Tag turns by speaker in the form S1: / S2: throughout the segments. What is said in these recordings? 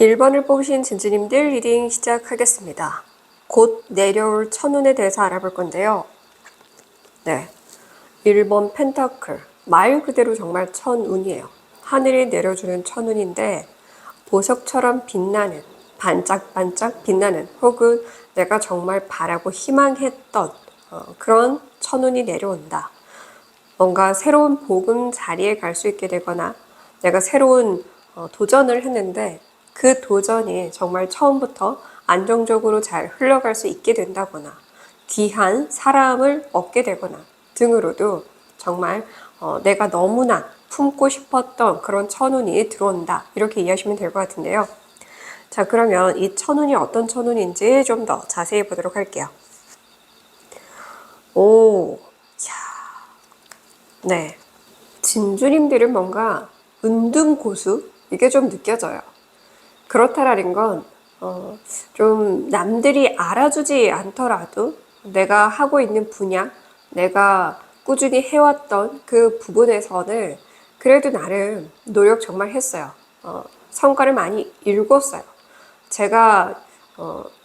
S1: 1번을 뽑으신 진주님들 리딩 시작하겠습니다. 곧 내려올 천운에 대해서 알아볼 건데요. 네, 1번 펜타클, 말 그대로 정말 천운이에요. 하늘이 내려주는 천운인데 보석처럼 빛나는, 반짝반짝 빛나는, 혹은 내가 정말 바라고 희망했던 그런 천운이 내려온다. 뭔가 새로운 복음 자리에 갈 수 있게 되거나 내가 새로운 도전을 했는데 그 도전이 정말 처음부터 안정적으로 잘 흘러갈 수 있게 된다거나 귀한 사람을 얻게 되거나 등으로도 정말 내가 너무나 품고 싶었던 그런 천운이 들어온다. 이렇게 이해하시면 될 것 같은데요. 자, 그러면 이 천운이 어떤 천운인지 좀 더 자세히 보도록 할게요. 오, 네. 진주님들은 뭔가 은둔고수? 이게 좀 느껴져요. 그렇다라는 건, 좀 남들이 알아주지 않더라도 내가 하고 있는 분야, 내가 꾸준히 해왔던 그 부분에서는 그래도 나름 노력 정말 했어요. 성과를 많이 이루었어요. 제가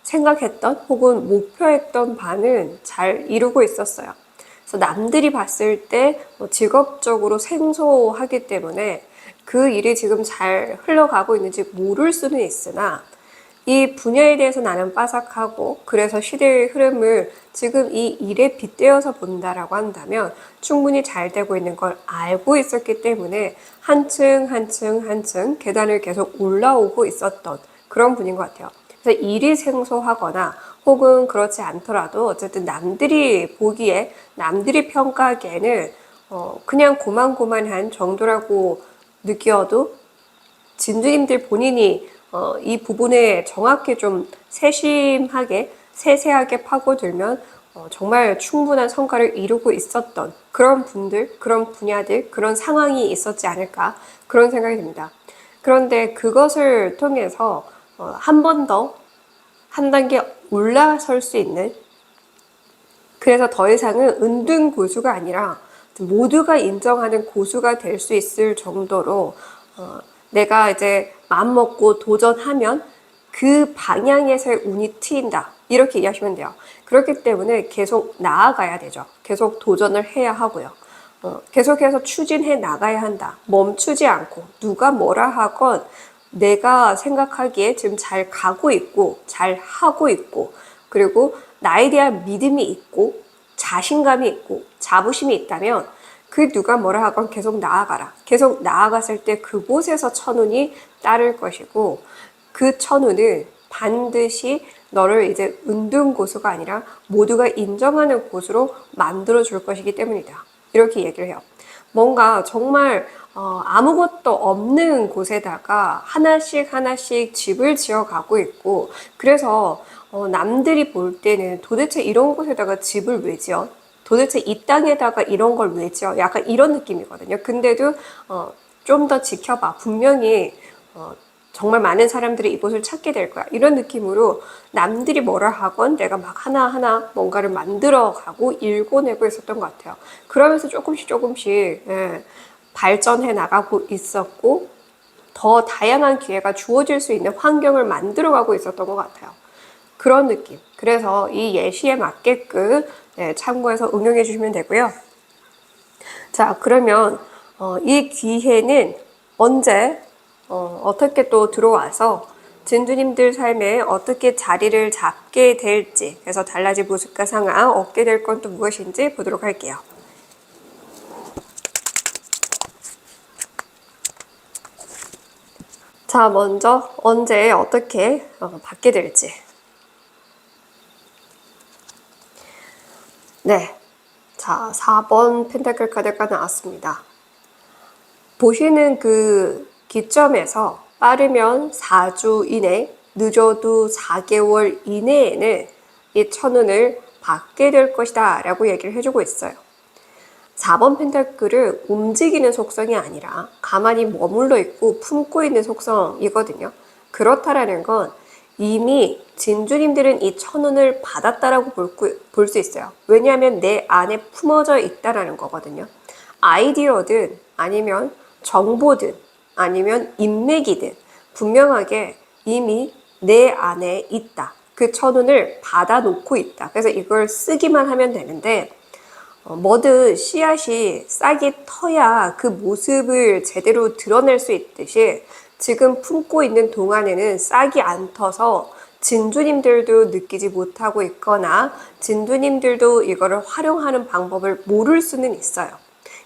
S1: 생각했던 혹은 목표했던 바는 잘 이루고 있었어요. 그래서 남들이 봤을 때 직업적으로 생소하기 때문에 그 일이 지금 잘 흘러가고 있는지 모를 수는 있으나 이 분야에 대해서 나는 빠삭하고 그래서 시대의 흐름을 지금 이 일에 빗대어서 본다라고 한다면 충분히 잘 되고 있는 걸 알고 있었기 때문에 한층 계단을 계속 올라오고 있었던 그런 분인 것 같아요. 그래서 일이 생소하거나 혹은 그렇지 않더라도 어쨌든 남들이 보기에 남들이 평가하기에는 그냥 고만고만한 정도라고 느껴도 진주님들 본인이 이 부분에 정확히 좀 세심하게 세세하게 파고들면 정말 충분한 성과를 이루고 있었던 그런 분들, 그런 분야들, 그런 상황이 있었지 않을까 그런 생각이 듭니다. 그런데 그것을 통해서 한 번 더 한 단계 올라설 수 있는, 그래서 더 이상은 은둔 고수가 아니라 모두가 인정하는 고수가 될 수 있을 정도로 내가 이제 마음먹고 도전하면 그 방향에서의 운이 트인다. 이렇게 이해하시면 돼요. 그렇기 때문에 계속 나아가야 되죠. 계속 도전을 해야 하고요. 계속해서 추진해 나가야 한다. 멈추지 않고 누가 뭐라 하건 내가 생각하기에 지금 잘 가고 있고 잘 하고 있고 그리고 나에 대한 믿음이 있고 자신감이 있고 자부심이 있다면 그 누가 뭐라 하건 계속 나아가라. 계속 나아갔을 때 그곳에서 천운이 따를 것이고 그 천운은 반드시 너를 이제 은둔고수가 아니라 모두가 인정하는 곳으로 만들어 줄 것이기 때문이다. 이렇게 얘기를 해요. 뭔가 정말 아무것도 없는 곳에다가 하나씩 집을 지어 가고 있고 그래서 남들이 볼 때는 도대체 이런 곳에다가 집을 왜 지어? 도대체 이 땅에다가 이런 걸 왜 지어? 약간 이런 느낌이거든요. 근데도 좀 더 지켜봐. 분명히 정말 많은 사람들이 이곳을 찾게 될 거야. 이런 느낌으로 남들이 뭐라 하건 내가 막 하나하나 뭔가를 만들어가고 일궈내고 있었던 것 같아요. 그러면서 조금씩 발전해 나가고 있었고 더 다양한 기회가 주어질 수 있는 환경을 만들어가고 있었던 것 같아요. 그런 느낌. 그래서 이 예시에 맞게끔 참고해서 응용해 주시면 되고요. 자, 그러면 이 기회는 언제 어떻게 또 들어와서 진주님들 삶에 어떻게 자리를 잡게 될지, 그래서 달라진 모습과 상황, 얻게 될 건 또 무엇인지 보도록 할게요. 자, 먼저 언제 어떻게 받게 될지. 네, 자, 4번 펜타클 카드가 나왔습니다. 보시는 그 기점에서 빠르면 4주 이내, 늦어도 4개월 이내에는 이 천운을 받게 될 것이다 라고 얘기를 해주고 있어요. 4번 펜타클은 움직이는 속성이 아니라 가만히 머물러 있고 품고 있는 속성이거든요. 그렇다라는 건 이미 진주님들은 이 천운을 받았다라고 볼 수 있어요. 왜냐하면 내 안에 품어져 있다라는 거거든요. 아이디어든 아니면 정보든 아니면 인맥이든 분명하게 이미 내 안에 있다. 그 천운을 받아놓고 있다. 그래서 이걸 쓰기만 하면 되는데 뭐든 씨앗이 싹이 터야 그 모습을 제대로 드러낼 수 있듯이 지금 품고 있는 동안에는 싹이 안 터서 진주님들도 느끼지 못하고 있거나 진주님들도 이거를 활용하는 방법을 모를 수는 있어요.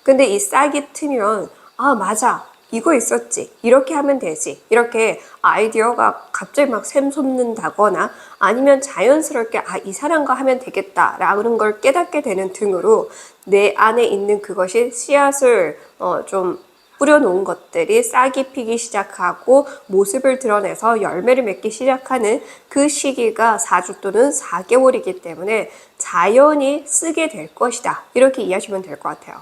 S1: 근데 이 싹이 트면 아 맞아 이거 있었지 이렇게 하면 되지 이렇게 아이디어가 갑자기 막 샘솟는다거나 아니면 자연스럽게 아 이 사람과 하면 되겠다라는 걸 깨닫게 되는 등으로 내 안에 있는 그것이 씨앗을 좀 뿌려놓은 것들이 싹이 피기 시작하고 모습을 드러내서 열매를 맺기 시작하는 그 시기가 4주 또는 4개월이기 때문에 자연히 쓰게 될 것이다. 이렇게 이해하시면 될 것 같아요.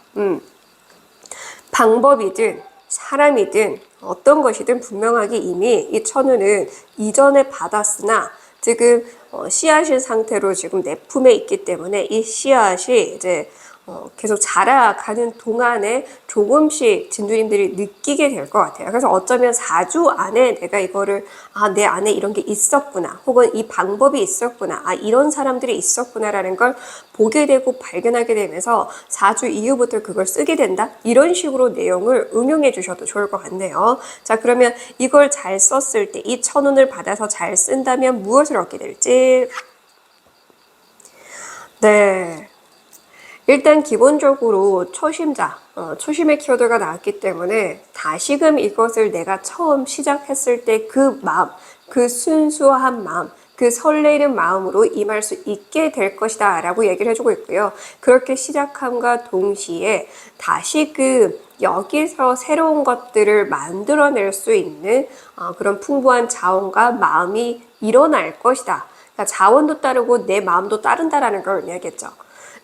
S1: 방법이든 사람이든 어떤 것이든 분명하게 이미 이 천우는 이전에 받았으나 지금 씨앗인 상태로 지금 내 품에 있기 때문에 이 씨앗이 이제 계속 자라가는 동안에 조금씩 진주님들이 느끼게 될 것 같아요. 그래서 어쩌면 4주 안에 내가 이거를 내 안에 이런 게 있었구나 혹은 이 방법이 있었구나 이런 사람들이 있었구나라는 걸 보게 되고 발견하게 되면서 4주 이후부터 그걸 쓰게 된다 이런 식으로 내용을 응용해 주셔도 좋을 것 같네요. 자 그러면 이걸 잘 썼을 때 이 천운을 받아서 잘 쓴다면 무엇을 얻게 될지 네 일단 기본적으로 초심자, 초심의 키워드가 나왔기 때문에 다시금 이것을 내가 처음 시작했을 때 그 마음, 그 순수한 마음, 그 설레이는 마음으로 임할 수 있게 될 것이다 라고 얘기를 해주고 있고요. 그렇게 시작함과 동시에 다시금 여기서 새로운 것들을 만들어낼 수 있는 그런 풍부한 자원과 마음이 일어날 것이다. 그러니까 자원도 따르고 내 마음도 따른다라는 걸 의미하겠죠.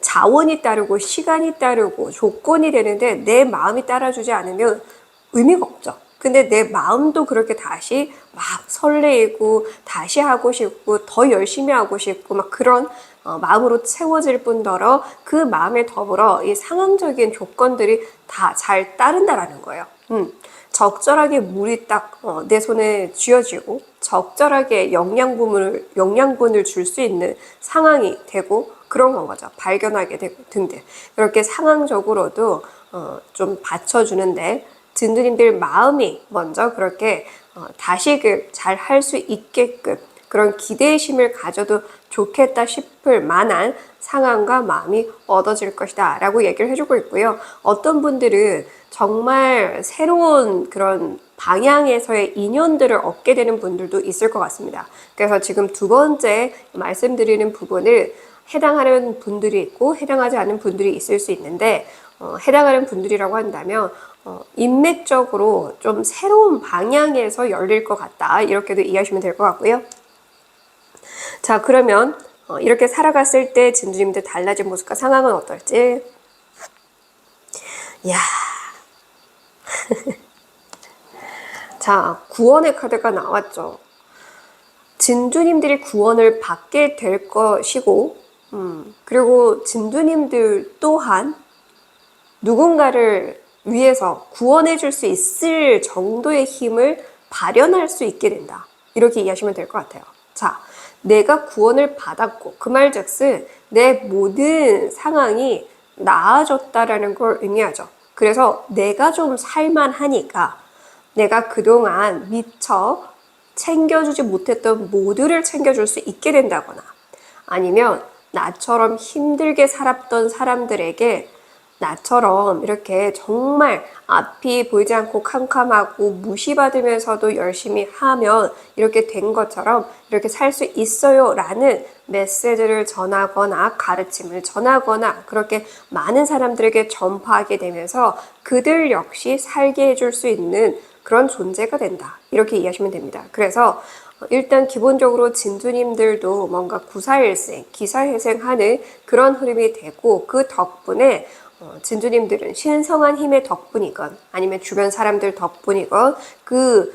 S1: 자원이 따르고 시간이 따르고 조건이 되는데 내 마음이 따라주지 않으면 의미가 없죠. 근데 내 마음도 그렇게 다시 막 설레이고 다시 하고 싶고 더 열심히 하고 싶고 막 그런 마음으로 채워질 뿐더러 그 마음에 더불어 이 상황적인 조건들이 다 잘 따른다라는 거예요. 적절하게 물이 딱 내 손에 쥐어지고 적절하게 영양분을 줄 수 있는 상황이 되고 그런 건 거죠. 발견하게 되고 등등. 이렇게 상황적으로도 좀 받쳐주는데 진주님들 마음이 먼저 그렇게 다시금 잘 할 수 있게끔 그런 기대심을 가져도 좋겠다 싶을 만한 상황과 마음이 얻어질 것이다 라고 얘기를 해주고 있고요. 어떤 분들은 정말 새로운 그런 방향에서의 인연들을 얻게 되는 분들도 있을 것 같습니다. 그래서 지금 두 번째 말씀드리는 부분은 해당하는 분들이 있고 해당하지 않은 분들이 있을 수 있는데 해당하는 분들이라고 한다면 인맥적으로 좀 새로운 방향에서 열릴 것 같다 이렇게도 이해하시면 될 것 같고요. 자 그러면 이렇게 살아갔을 때 진주님들 달라진 모습과 상황은 어떨지 이야 자 구원의 카드가 나왔죠. 진주님들이 구원을 받게 될 것이고 그리고 진주님들 또한 누군가를 위해서 구원해 줄 수 있을 정도의 힘을 발현할 수 있게 된다. 이렇게 이해하시면 될 것 같아요. 자, 내가 구원을 받았고 그 말즉슨 내 모든 상황이 나아졌다라는 걸 의미하죠. 그래서 내가 좀 살만하니까 내가 그동안 미처 챙겨주지 못했던 모두를 챙겨줄 수 있게 된다거나 아니면 나처럼 힘들게 살았던 사람들에게 나처럼 이렇게 정말 앞이 보이지 않고 캄캄하고 무시받으면서도 열심히 하면 이렇게 된 것처럼 이렇게 살 수 있어요 라는 메시지를 전하거나 가르침을 전하거나 그렇게 많은 사람들에게 전파하게 되면서 그들 역시 살게 해줄 수 있는 그런 존재가 된다. 이렇게 이해하시면 됩니다. 그래서 일단 기본적으로 진주님들도 뭔가 구사일생, 기사회생하는 그런 흐름이 되고 그 덕분에 진주님들은 신성한 힘의 덕분이건 아니면 주변 사람들 덕분이건 그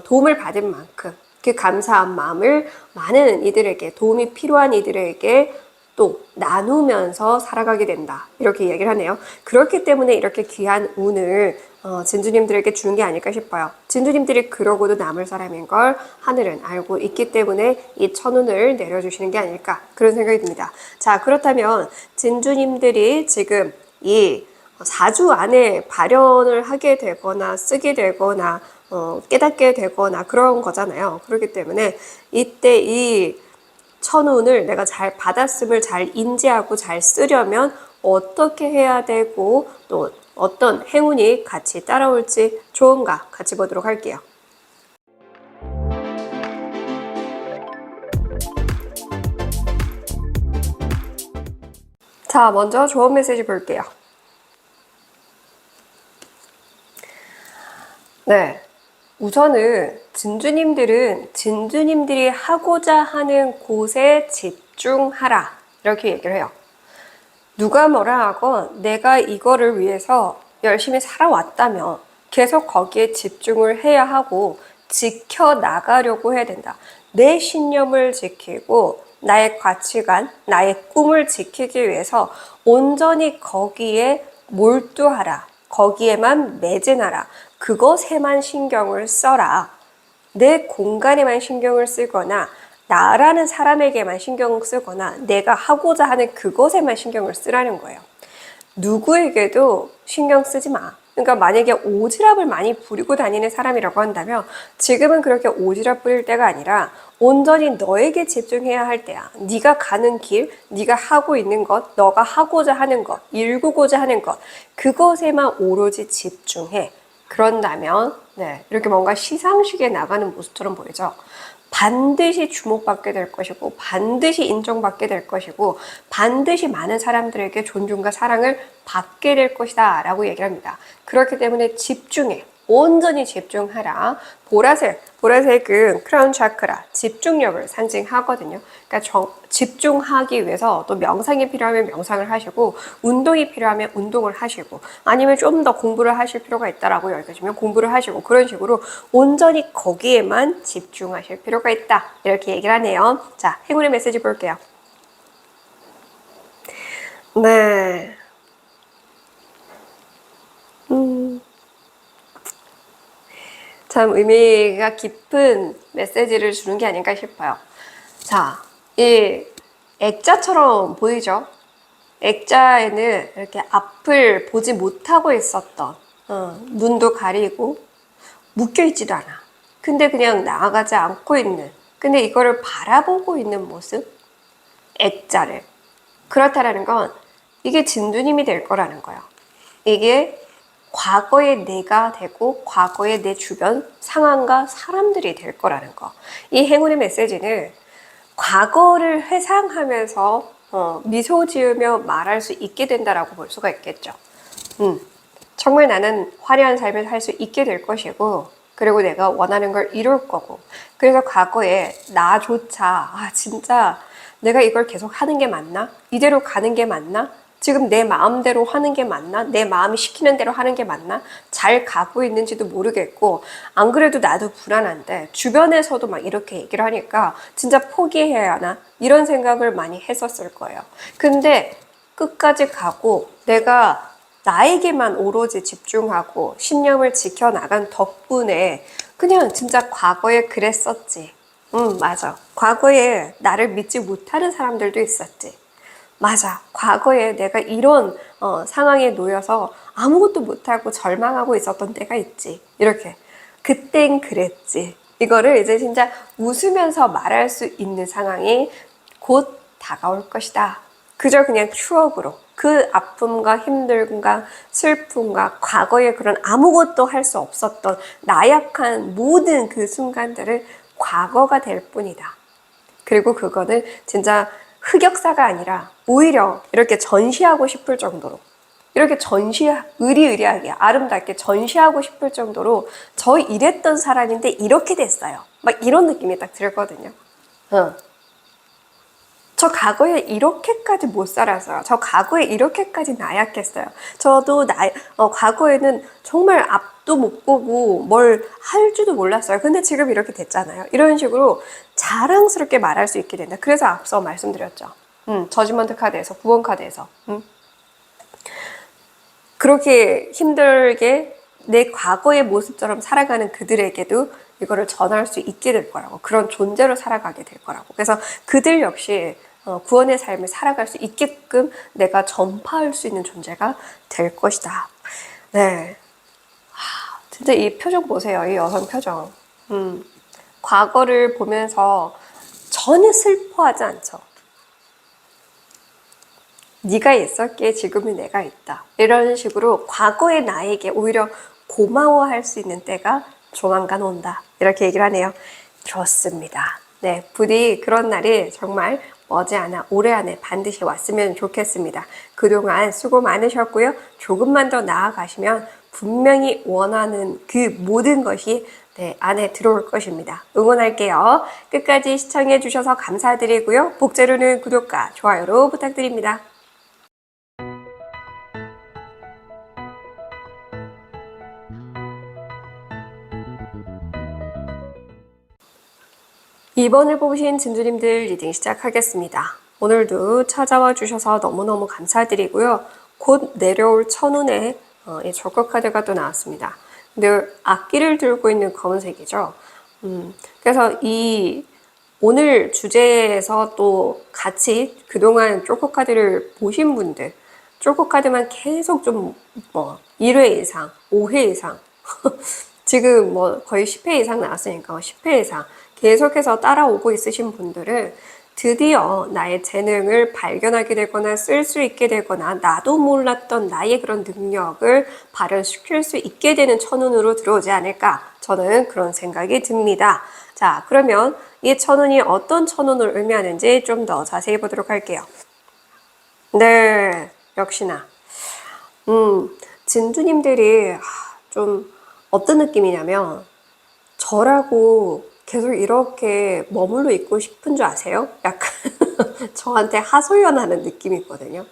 S1: 도움을 받은 만큼 그 감사한 마음을 많은 이들에게 도움이 필요한 이들에게 또 나누면서 살아가게 된다. 이렇게 얘기를 하네요. 그렇기 때문에 이렇게 귀한 운을 진주님들에게 주는 게 아닐까 싶어요. 진주님들이 그러고도 남을 사람인 걸 하늘은 알고 있기 때문에 이 천운을 내려주시는 게 아닐까 그런 생각이 듭니다. 자, 그렇다면 진주님들이 지금 이 4주 안에 발현을 하게 되거나 쓰게 되거나 깨닫게 되거나 그런 거잖아요. 그렇기 때문에 이때 이 천운을 내가 잘 받았음을 잘 인지하고 잘 쓰려면 어떻게 해야 되고 또 어떤 행운이 같이 따라올지 좋은가 같이 보도록 할게요. 자, 먼저 좋은 메시지 볼게요. 네. 우선은 진주님들은 진주님들이 하고자 하는 곳에 집중하라. 이렇게 얘기를 해요. 누가 뭐라 하건 내가 이거를 위해서 열심히 살아왔다면 계속 거기에 집중을 해야 하고 지켜나가려고 해야 된다. 내 신념을 지키고 나의 가치관, 나의 꿈을 지키기 위해서 온전히 거기에 몰두하라. 거기에만 매진하라. 그것에만 신경을 써라. 내 공간에만 신경을 쓰거나 나라는 사람에게만 신경을 쓰거나 내가 하고자 하는 그것에만 신경을 쓰라는 거예요. 누구에게도 신경 쓰지 마. 그러니까 만약에 오지랖을 많이 부리고 다니는 사람이라고 한다면 지금은 그렇게 오지랖 부릴 때가 아니라 온전히 너에게 집중해야 할 때야. 네가 가는 길, 네가 하고 있는 것, 너가 하고자 하는 것, 일구고자 하는 것, 그것에만 오로지 집중해. 그런다면 이렇게 뭔가 시상식에 나가는 모습처럼 보이죠. 반드시 주목받게 될 것이고 반드시 인정받게 될 것이고 반드시 많은 사람들에게 존중과 사랑을 받게 될 것이다 라고 얘기를 합니다. 그렇기 때문에 집중해. 온전히 집중하라. 보라색은 크라운 차크라, 집중력을 상징하거든요. 그러니까 집중하기 위해서 또 명상이 필요하면 명상을 하시고 운동이 필요하면 운동을 하시고 아니면 좀 더 공부를 하실 필요가 있다라고 여기까지면 공부를 하시고 그런 식으로 온전히 거기에만 집중하실 필요가 있다. 이렇게 얘기를 하네요. 자, 행운의 메시지 볼게요. 네. 참 의미가 깊은 메시지를 주는 게 아닐까 싶어요. 자, 이 액자처럼 보이죠? 액자에는 이렇게 앞을 보지 못하고 있었던 눈도 가리고 묶여있지도 않아. 근데 그냥 나아가지 않고 있는, 근데 이거를 바라보고 있는 모습? 액자를. 그렇다라는 건 이게 진주님이 될 거라는 거예요. 이게 과거의 내가 되고 과거의 내 주변 상황과 사람들이 될 거라는 거. 이 행운의 메시지는 과거를 회상하면서 미소 지으며 말할 수 있게 된다라고 볼 수가 있겠죠. 정말 나는 화려한 삶을 살 수 있게 될 것이고 그리고 내가 원하는 걸 이룰 거고 그래서 과거에 나조차 진짜 내가 이걸 계속 하는 게 맞나? 이대로 가는 게 맞나? 지금 내 마음대로 하는 게 맞나? 내 마음이 시키는 대로 하는 게 맞나? 잘 가고 있는지도 모르겠고 안 그래도 나도 불안한데 주변에서도 막 이렇게 얘기를 하니까 진짜 포기해야 하나? 이런 생각을 많이 했었을 거예요. 근데 끝까지 가고 내가 나에게만 오로지 집중하고 신념을 지켜나간 덕분에 그냥 진짜 과거에 그랬었지. 맞아. 과거에 나를 믿지 못하는 사람들도 있었지. 맞아. 과거에 내가 이런 상황에 놓여서 아무것도 못하고 절망하고 있었던 때가 있지. 이렇게. 그땐 그랬지. 이거를 이제 진짜 웃으면서 말할 수 있는 상황이 곧 다가올 것이다. 그저 그냥 추억으로. 그 아픔과 힘듦과 슬픔과 과거에 그런 아무것도 할 수 없었던 나약한 모든 그 순간들을 과거가 될 뿐이다. 그리고 그거는 진짜 흑역사가 아니라 오히려 이렇게 전시하고 싶을 정도로 이렇게 의리의리하게 아름답게 전시하고 싶을 정도로 저 이랬던 사람인데 이렇게 됐어요. 막 이런 느낌이 딱 들거든요. 저 과거에 이렇게까지 못 살았어요. 저 과거에 이렇게까지 나약했어요. 저도 과거에는 정말 앞도 못 보고 뭘 할 줄도 몰랐어요. 근데 지금 이렇게 됐잖아요. 이런 식으로 자랑스럽게 말할 수 있게 된다. 그래서 앞서 말씀드렸죠. 저지먼트 카드에서, 구원 카드에서. 그렇게 힘들게 내 과거의 모습처럼 살아가는 그들에게도 이거를 전할 수 있게 될 거라고. 그런 존재로 살아가게 될 거라고. 그래서 그들 역시 구원의 삶을 살아갈 수 있게끔 내가 전파할 수 있는 존재가 될 것이다. 네. 진짜 이 표정 보세요. 이 여성 표정. 과거를 보면서 전혀 슬퍼하지 않죠. 네가 있었기에 지금의 내가 있다. 이런 식으로 과거의 나에게 오히려 고마워할 수 있는 때가 조만간 온다. 이렇게 얘기를 하네요. 좋습니다. 네, 부디 그런 날이 정말 머지않아 올해 안에 반드시 왔으면 좋겠습니다. 그동안 수고 많으셨고요. 조금만 더 나아가시면 분명히 원하는 그 모든 것이 안에 들어올 것입니다. 응원할게요. 끝까지 시청해 주셔서 감사드리고요. 복제로는 구독과 좋아요로 부탁드립니다. 이번을 뽑으신 진주님들 리딩 시작하겠습니다. 오늘도 찾아와 주셔서 너무너무 감사드리고요. 곧 내려올 천운의 이 조커 카드가 또 나왔습니다. 근데 악기를 들고 있는 검은색이죠. 그래서 이 오늘 주제에서 또 같이 그동안 조커 카드를 보신 분들, 조커 카드만 계속 좀 1회 이상, 5회 이상 지금 거의 10회 이상 나왔으니까 10회 이상 계속해서 따라오고 있으신 분들은 드디어 나의 재능을 발견하게 되거나 쓸 수 있게 되거나 나도 몰랐던 나의 그런 능력을 발현시킬 수 있게 되는 천운으로 들어오지 않을까, 저는 그런 생각이 듭니다. 자, 그러면 이 천운이 어떤 천운을 의미하는지 좀 더 자세히 보도록 할게요. 네, 역시나 진주님들이 좀 어떤 느낌이냐면 저라고 계속 이렇게 머물러 있고 싶은 줄 아세요? 약간 저한테 하소연하는 느낌이 있거든요.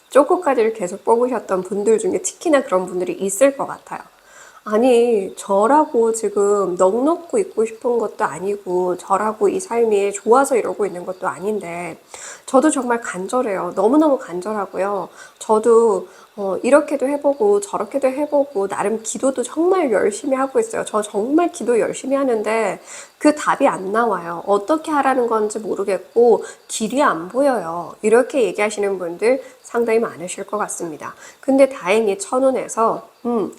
S1: 쪼꼬카드를 계속 뽑으셨던 분들 중에 특히나 그런 분들이 있을 것 같아요. 아니, 저라고 지금 넋놓고 있고 싶은 것도 아니고 저라고 이 삶이 좋아서 이러고 있는 것도 아닌데 저도 정말 간절해요. 너무너무 간절하고요. 저도 이렇게도 해보고 저렇게도 해보고 나름 기도도 정말 열심히 하고 있어요. 저 정말 기도 열심히 하는데 그 답이 안 나와요. 어떻게 하라는 건지 모르겠고 길이 안 보여요. 이렇게 얘기하시는 분들 상당히 많으실 것 같습니다. 근데 다행히 천운에서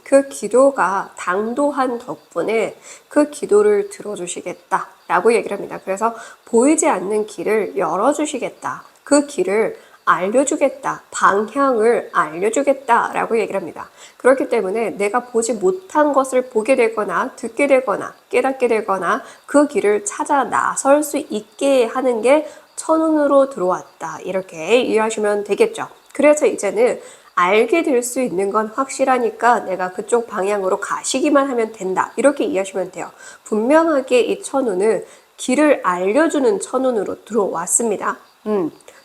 S1: 그 기도가 당도한 덕분에 그 기도를 들어주시겠다 라고 얘기를 합니다. 그래서 보이지 않는 길을 열어주시겠다. 그 길을 알려주겠다. 방향을 알려주겠다 라고 얘기를 합니다. 그렇기 때문에 내가 보지 못한 것을 보게 되거나 듣게 되거나 깨닫게 되거나 그 길을 찾아 나설 수 있게 하는 게 천운으로 들어왔다. 이렇게 이해하시면 되겠죠. 그래서 이제는 알게 될 수 있는 건 확실하니까 내가 그쪽 방향으로 가시기만 하면 된다. 이렇게 이해하시면 돼요. 분명하게 이 천운은 길을 알려주는 천운으로 들어왔습니다.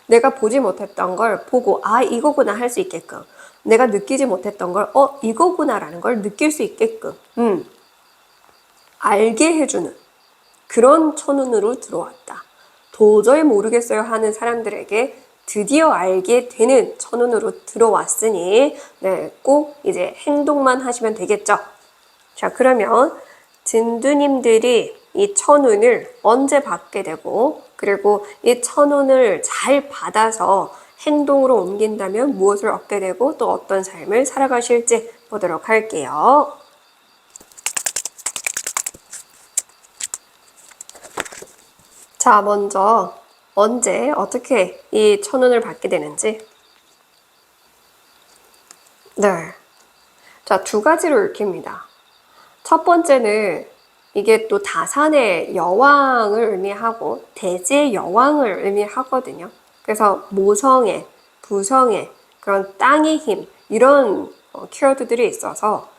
S1: 내가 보지 못했던 걸 보고 이거구나 할 수 있게끔, 내가 느끼지 못했던 걸 이거구나 라는 걸 느낄 수 있게끔 알게 해주는 그런 천운으로 들어왔다. 도저히 모르겠어요 하는 사람들에게 드디어 알게 되는 천운으로 들어왔으니 꼭 이제 행동만 하시면 되겠죠. 자, 그러면 진두님들이 이 천운을 언제 받게 되고 그리고 이 천운을 잘 받아서 행동으로 옮긴다면 무엇을 얻게 되고 또 어떤 삶을 살아가실지 보도록 할게요. 자, 먼저 언제 어떻게 이 천운을 받게 되는지. 네. 자, 두 가지로 읽힙니다. 첫 번째는 이게 또 다산의 여왕을 의미하고 대지의 여왕을 의미하거든요. 그래서 모성애, 부성애, 그런 땅의 힘 이런 키워드들이 있어서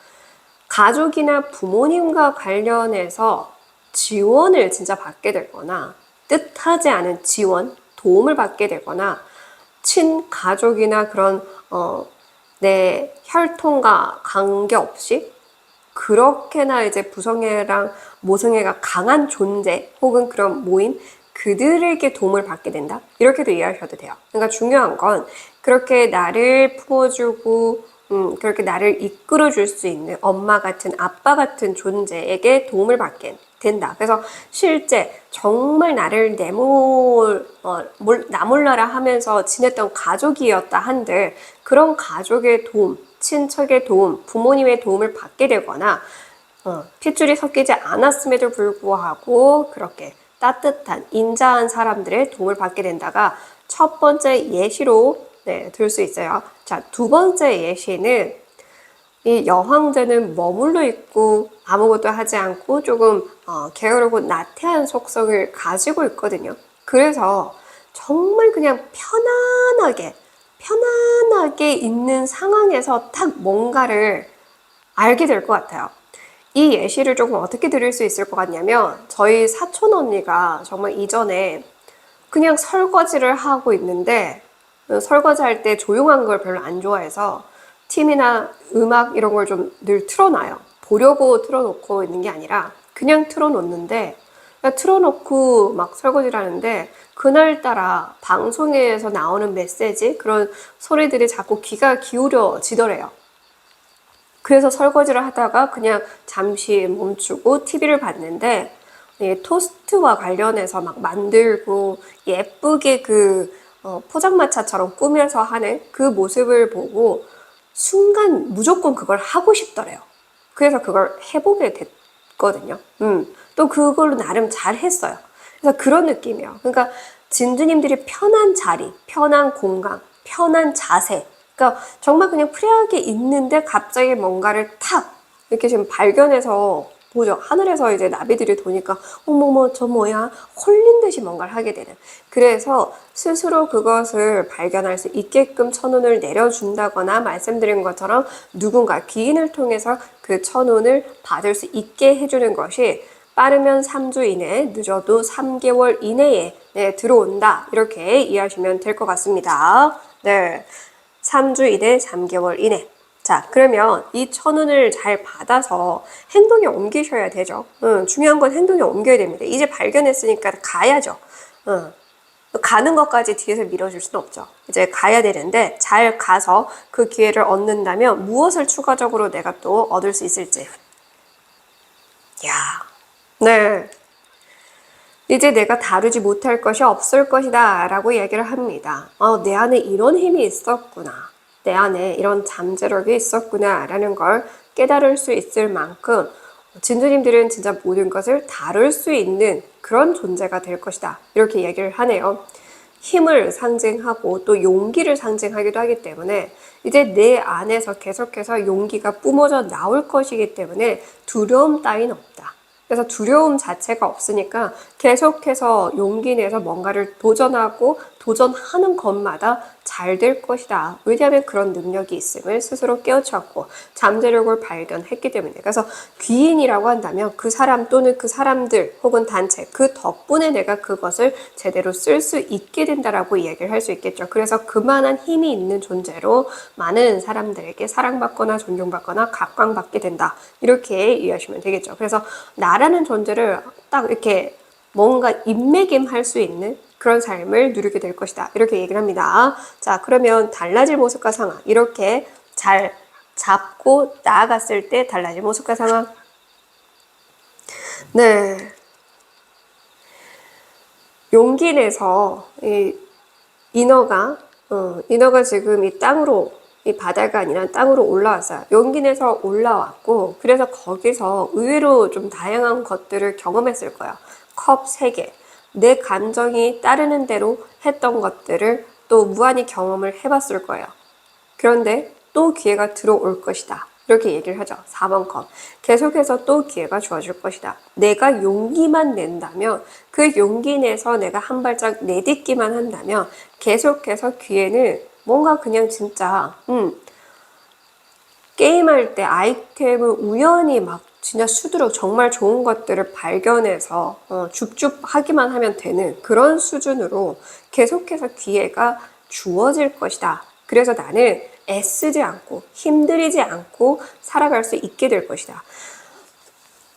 S1: 가족이나 부모님과 관련해서 지원을 진짜 받게 되거나 뜻하지 않은 지원, 도움을 받게 되거나 친가족이나 그런 내 혈통과 관계없이 그렇게나 이제 부성애랑 모성애가 강한 존재 혹은 그런 모임, 그들에게 도움을 받게 된다. 이렇게도 이해하셔도 돼요. 그러니까 중요한 건 그렇게 나를 품어주고 그렇게 나를 이끌어줄 수 있는 엄마 같은 아빠 같은 존재에게 도움을 받게 된다. 그래서 실제 정말 나를 나몰라라 하면서 지냈던 가족이었다 한들 그런 가족의 도움, 친척의 도움, 부모님의 도움을 받게 되거나 핏줄이 섞이지 않았음에도 불구하고 그렇게 따뜻한 인자한 사람들의 도움을 받게 된다가 첫 번째 예시로 들 수 있어요. 자, 두 번째 예시는 이 여황제는 머물러 있고 아무것도 하지 않고 조금 게으르고 나태한 속성을 가지고 있거든요. 그래서 정말 그냥 편안하게 있는 상황에서 딱 뭔가를 알게 될 것 같아요. 이 예시를 조금 어떻게 드릴 수 있을 것 같냐면 저희 사촌 언니가 정말 이전에 그냥 설거지를 하고 있는데 설거지할 때 조용한 걸 별로 안 좋아해서 TV나 음악 이런 걸 좀 늘 틀어놔요. 보려고 틀어놓고 있는 게 아니라 그냥 틀어놓는데 그냥 틀어놓고 막 설거지를 하는데 그날따라 방송에서 나오는 메시지 그런 소리들이 자꾸 귀가 기울여지더래요. 그래서 설거지를 하다가 그냥 잠시 멈추고 TV를 봤는데 토스트와 관련해서 막 만들고 예쁘게 포장마차처럼 꾸며서 하는 그 모습을 보고 순간 무조건 그걸 하고 싶더래요. 그래서 그걸 해보게 됐거든요. 또 그걸로 나름 잘 했어요. 그래서 그런 느낌이에요. 그러니까 진주님들이 편한 자리, 편한 공간, 편한 자세, 그러니까 정말 그냥 프리하게 있는데 갑자기 뭔가를 탁 이렇게 지금 발견해서 보죠. 하늘에서 이제 나비들이 도니까 어머머 저 뭐야 홀린 듯이 뭔가를 하게 되는. 그래서 스스로 그것을 발견할 수 있게끔 천운을 내려준다거나 말씀드린 것처럼 누군가 귀인을 통해서 그 천운을 받을 수 있게 해주는 것이 빠르면 3주 이내, 늦어도 3개월 이내에 들어온다. 이렇게 이해하시면 될 것 같습니다. 네. 3주 이내, 3개월 이내. 자, 그러면 이 천운을 잘 받아서 행동에 옮기셔야 되죠. 중요한 건 행동에 옮겨야 됩니다. 이제 발견했으니까 가야죠. 가는 것까지 뒤에서 밀어줄 수는 없죠. 이제 가야 되는데 잘 가서 그 기회를 얻는다면 무엇을 추가적으로 내가 또 얻을 수 있을지. 야, 네. 이제 내가 다루지 못할 것이 없을 것이다 라고 얘기를 합니다. 내 안에 이런 힘이 있었구나. 내 안에 이런 잠재력이 있었구나 라는 걸 깨달을 수 있을 만큼 진주님들은 진짜 모든 것을 다룰 수 있는 그런 존재가 될 것이다. 이렇게 얘기를 하네요. 힘을 상징하고 또 용기를 상징하기도 하기 때문에 이제 내 안에서 계속해서 용기가 뿜어져 나올 것이기 때문에 두려움 따윈 없다. 그래서 두려움 자체가 없으니까 계속해서 용기 내서 뭔가를 도전하고 도전하는 것마다 잘 될 것이다. 왜냐하면 그런 능력이 있음을 스스로 깨우쳤고 잠재력을 발견했기 때문에. 그래서 귀인이라고 한다면 그 사람 또는 그 사람들 혹은 단체 그 덕분에 내가 그것을 제대로 쓸 수 있게 된다라고 이야기를 할 수 있겠죠. 그래서 그만한 힘이 있는 존재로 많은 사람들에게 사랑받거나 존중받거나 각광받게 된다. 이렇게 이해하시면 되겠죠. 그래서 나라는 존재를 딱 이렇게 뭔가 인매김할 수 있는 그런 삶을 누리게 될 것이다. 이렇게 얘기를 합니다. 자, 그러면 달라질 모습과 상황. 이렇게 잘 잡고 나아갔을 때 달라질 모습과 상황. 네. 용기 내서 인어가 지금 이 땅으로 이 바다가 아니라 땅으로 올라왔어요. 용기 내서 올라왔고 그래서 거기서 의외로 좀 다양한 것들을 경험했을 거예요. 컵 3개. 내 감정이 따르는 대로 했던 것들을 또 무한히 경험을 해봤을 거예요. 그런데 또 기회가 들어올 것이다. 이렇게 얘기를 하죠. 4번 컵. 계속해서 또 기회가 주어질 것이다. 내가 용기만 낸다면 그 용기 내서 내가 한 발짝 내딛기만 한다면 계속해서 기회는 뭔가 그냥 진짜 게임할 때 아이템을 우연히 막 진짜 수두룩 정말 좋은 것들을 발견해서 줍줍 하기만 하면 되는 그런 수준으로 계속해서 기회가 주어질 것이다. 그래서 나는 애쓰지 않고 힘들이지 않고 살아갈 수 있게 될 것이다.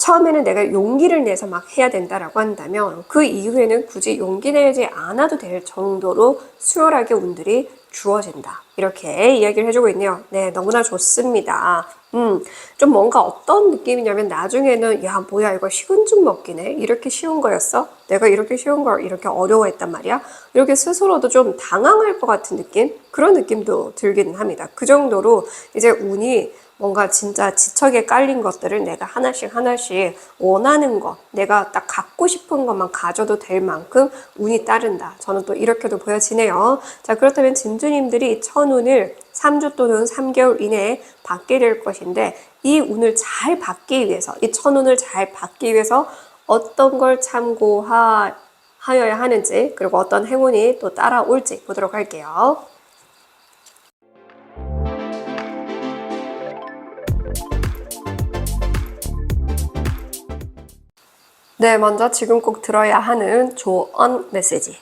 S1: 처음에는 내가 용기를 내서 막 해야 된다라고 한다면 그 이후에는 굳이 용기 내지 않아도 될 정도로 수월하게 운들이 주어진다. 이렇게 이야기를 해주고 있네요. 네, 너무나 좋습니다. 좀 뭔가 어떤 느낌이냐면 나중에는 야, 뭐야, 이거 식은 죽 먹기네? 이렇게 쉬운 거였어? 내가 이렇게 쉬운 걸 이렇게 어려워했단 말이야? 이렇게 스스로도 좀 당황할 것 같은 느낌? 그런 느낌도 들기는 합니다. 그 정도로 이제 운이 뭔가 진짜 지척에 깔린 것들을 내가 하나씩 하나씩 원하는 것, 내가 딱 갖고 싶은 것만 가져도 될 만큼 운이 따른다. 저는 또 이렇게도 보여지네요. 자, 그렇다면 진주님들이 천운을 3주 또는 3개월 이내에 받게 될 것인데 이 운을 잘 받기 위해서, 이 천운을 잘 받기 위해서 어떤 걸 참고하여야 하는지, 그리고 어떤 행운이 또 따라올지 보도록 할게요. 네, 먼저 지금 꼭 들어야 하는 조언 메시지.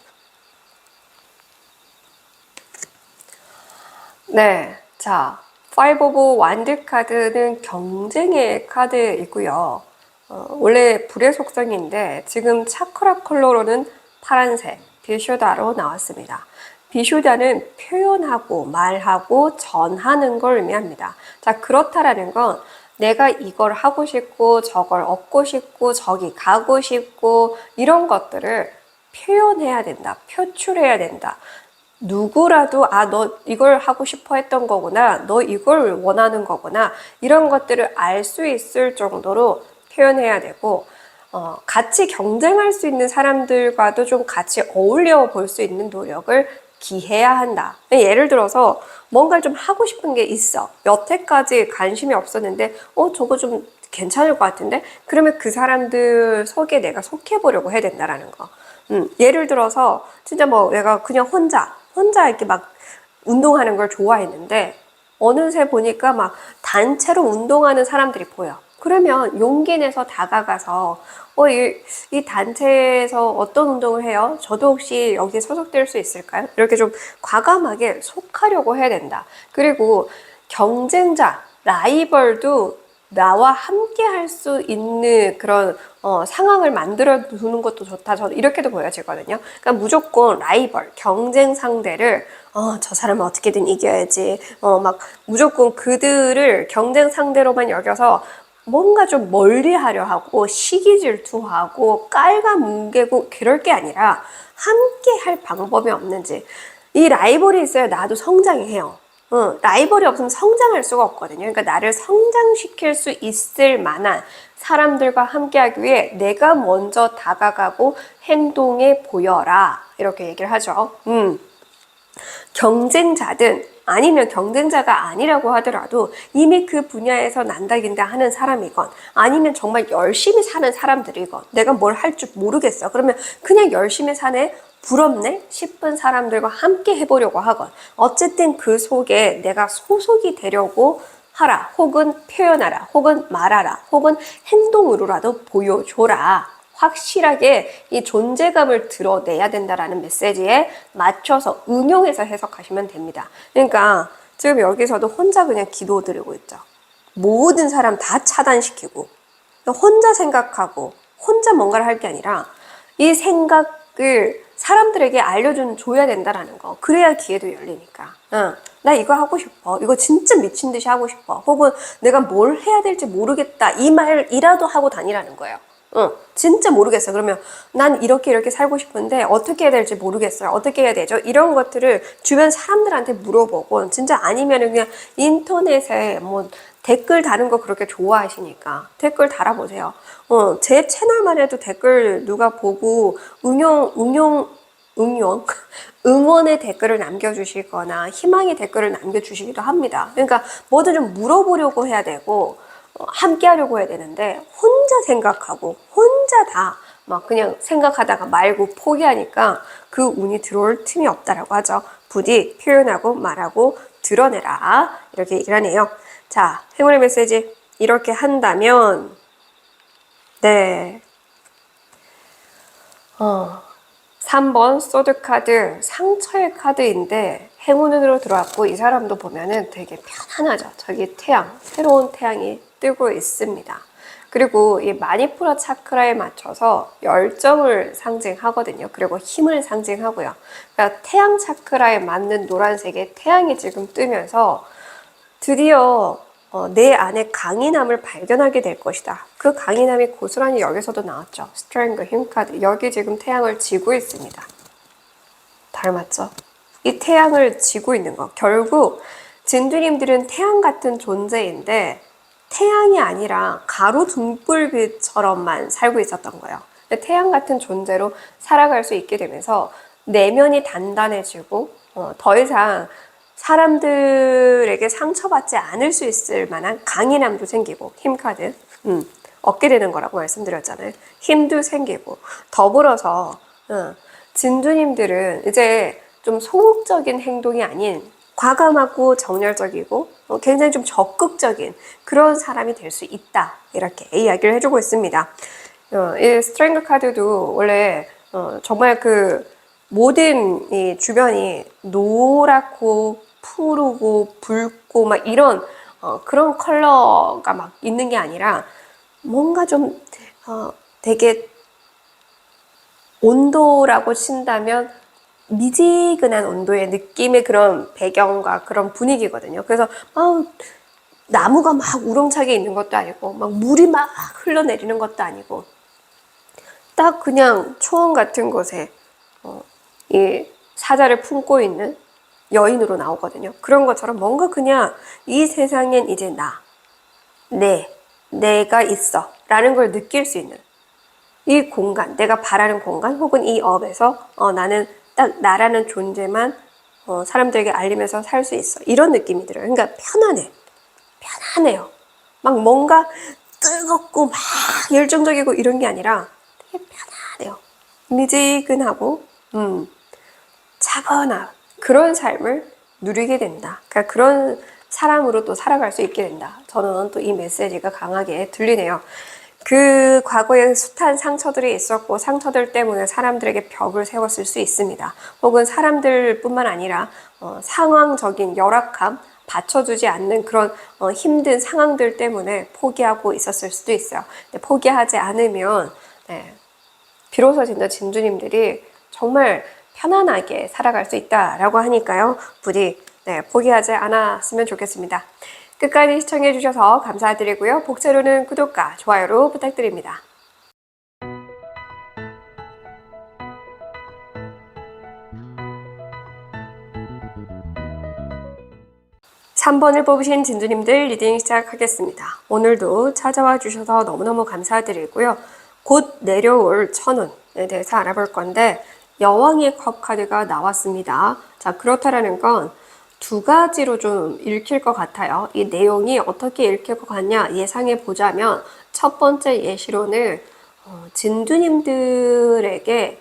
S1: 네, 자, Five of Wands 카드는 경쟁의 카드이고요. 원래 불의 속성인데 지금 차크라 컬러로는 파란색, 비슈다로 나왔습니다. 비슈다는 표현하고 말하고 전하는 걸 의미합니다. 자, 그렇다라는 건 내가 이걸 하고 싶고 저걸 얻고 싶고 저기 가고 싶고 이런 것들을 표현해야 된다. 표출해야 된다. 누구라도 너 이걸 하고 싶어 했던 거구나. 너 이걸 원하는 거구나. 이런 것들을 알 수 있을 정도로 표현해야 되고 같이 경쟁할 수 있는 사람들과도 좀 같이 어울려 볼 수 있는 노력을 기해야 한다. 예를 들어서 뭔가를 좀 하고 싶은 게 있어. 여태까지 관심이 없었는데 저거 좀 괜찮을 것 같은데? 그러면 그 사람들 속에 내가 속해보려고 해야 된다라는 거. 예를 들어서 진짜 뭐 내가 그냥 혼자 이렇게 막 운동하는 걸 좋아했는데 어느새 보니까 막 단체로 운동하는 사람들이 보여. 그러면 용기 내서 다가가서 이 단체에서 어떤 운동을 해요? 저도 혹시 여기에 소속될 수 있을까요? 이렇게 좀 과감하게 속하려고 해야 된다. 그리고 경쟁자, 라이벌도 나와 함께 할 수 있는 그런 상황을 만들어 두는 것도 좋다. 저는 이렇게도 보여지거든요. 그러니까 무조건 라이벌, 경쟁 상대를 저 사람은 어떻게든 이겨야지. 막 무조건 그들을 경쟁 상대로만 여겨서 뭔가 좀 멀리 하려 하고 시기 질투하고 깔가뭉개고 그럴 게 아니라 함께 할 방법이 없는지. 이 라이벌이 있어야 나도 성장해요. 라이벌이 없으면 성장할 수가 없거든요. 그러니까 나를 성장시킬 수 있을 만한 사람들과 함께하기 위해 내가 먼저 다가가고 행동해 보여라. 이렇게 얘기를 하죠. 경쟁자든 아니면 경쟁자가 아니라고 하더라도 이미 그 분야에서 난다긴다 하는 사람이건 아니면 정말 열심히 사는 사람들이건 내가 뭘 할 줄 모르겠어. 그러면 그냥 열심히 사네? 부럽네? 싶은 사람들과 함께 해보려고 하건 어쨌든 그 속에 내가 소속이 되려고 하라. 혹은 표현하라. 혹은 말하라. 혹은 행동으로라도 보여줘라. 확실하게 이 존재감을 드러내야 된다라는 메시지에 맞춰서 응용해서 해석하시면 됩니다. 그러니까 지금 여기서도 혼자 그냥 기도 드리고 있죠. 모든 사람 다 차단시키고 혼자 생각하고 혼자 뭔가를 할 게 아니라 이 생각을 사람들에게 줘야 된다라는 거. 그래야 기회도 열리니까. 나 이거 하고 싶어. 이거 진짜 미친 듯이 하고 싶어. 혹은 내가 뭘 해야 될지 모르겠다. 이 말이라도 하고 다니라는 거예요. 진짜 모르겠어요. 그러면 난 이렇게 살고 싶은데 어떻게 해야 될지 모르겠어요. 어떻게 해야 되죠? 이런 것들을 주변 사람들한테 물어보고 진짜 아니면 그냥 인터넷에 뭐 댓글 다는 거 그렇게 좋아하시니까 댓글 달아보세요. 제 채널만 해도 댓글 누가 보고 응원의 댓글을 남겨주시거나 희망의 댓글을 남겨주시기도 합니다. 그러니까 뭐든 좀 물어보려고 해야 되고 함께 하려고 해야 되는데 혼자 생각하고 혼자 다 막 그냥 생각하다가 말고 포기하니까 그 운이 들어올 틈이 없다라고 하죠. 부디 표현하고 말하고 드러내라 이렇게 얘기를 하네요. 자, 행운의 메시지 이렇게 한다면 네 3번 소드 카드 상처의 카드인데 행운으로 들어왔고 이 사람도 보면은 되게 편안하죠. 저기 태양, 새로운 태양이 뜨고 있습니다. 그리고 이 마니푸라 차크라에 맞춰서 열정을 상징하거든요. 그리고 힘을 상징하고요. 그러니까 태양 차크라에 맞는 노란색의 태양이 지금 뜨면서 드디어 내 안에 강인함을 발견하게 될 것이다. 그 강인함이 고스란히 여기서도 나왔죠. 스트렝그 힘 카드. 여기 지금 태양을 지고 있습니다. 닮았죠? 이 태양을 지고 있는 거. 결국 진주님들은 태양 같은 존재인데 태양이 아니라 가루 등불빛처럼만 살고 있었던 거예요. 태양 같은 존재로 살아갈 수 있게 되면서 내면이 단단해지고 더 이상 사람들에게 상처받지 않을 수 있을 만한 강인함도 생기고 힘카드 얻게 되는 거라고 말씀드렸잖아요. 힘도 생기고 더불어서 진주님들은 이제 좀 소극적인 행동이 아닌 과감하고 정열적이고 굉장히 좀 적극적인 그런 사람이 될 수 있다. 이렇게 이야기를 해주고 있습니다. 이 스트렝그 카드도 원래 정말 그 모든 이 주변이 노랗고 푸르고 붉고 막 이런 그런 컬러가 막 있는 게 아니라 뭔가 좀 되게 온도라고 친다면 미지근한 온도의 느낌의 그런 배경과 그런 분위기거든요. 그래서 나무가 막 우렁차게 있는 것도 아니고 막 물이 막 흘러내리는 것도 아니고 딱 그냥 초원 같은 곳에 이 사자를 품고 있는 여인으로 나오거든요. 그런 것처럼 뭔가 그냥 이 세상엔 이제 내가 있어 라는 걸 느낄 수 있는 이 공간, 내가 바라는 공간 혹은 이 업에서 나는 딱 나라는 존재만 사람들에게 알리면서 살 수 있어. 이런 느낌이 들어요. 그러니까 편안해요. 막 뭔가 뜨겁고 막 열정적이고 이런 게 아니라 되게 편안해요. 미지근하고 차분한 그런 삶을 누리게 된다. 그러니까 그런 사람으로 또 살아갈 수 있게 된다. 저는 또 이 메시지가 강하게 들리네요. 그 과거에 숱한 상처들이 있었고 상처들 때문에 사람들에게 벽을 세웠을 수 있습니다. 혹은 사람들뿐만 아니라 상황적인 열악함, 받쳐주지 않는 그런 힘든 상황들 때문에 포기하고 있었을 수도 있어요. 근데 포기하지 않으면 비로소 진짜 진주님들이 정말 편안하게 살아갈 수 있다라고 하니까요. 부디 포기하지 않았으면 좋겠습니다. 끝까지 시청해주셔서 감사드리고요. 복채로는 구독과 좋아요로 부탁드립니다. 3번을 뽑으신 진주님들 리딩 시작하겠습니다. 오늘도 찾아와 주셔서 너무너무 감사드리고요. 곧 내려올 천운에 대해서 알아볼 건데 여왕의 컵 카드가 나왔습니다. 자, 그렇다라는 건 두 가지로 좀 읽힐 것 같아요. 이 내용이 어떻게 읽힐 것 같냐 예상해 보자면 첫 번째 예시로는 진주님들에게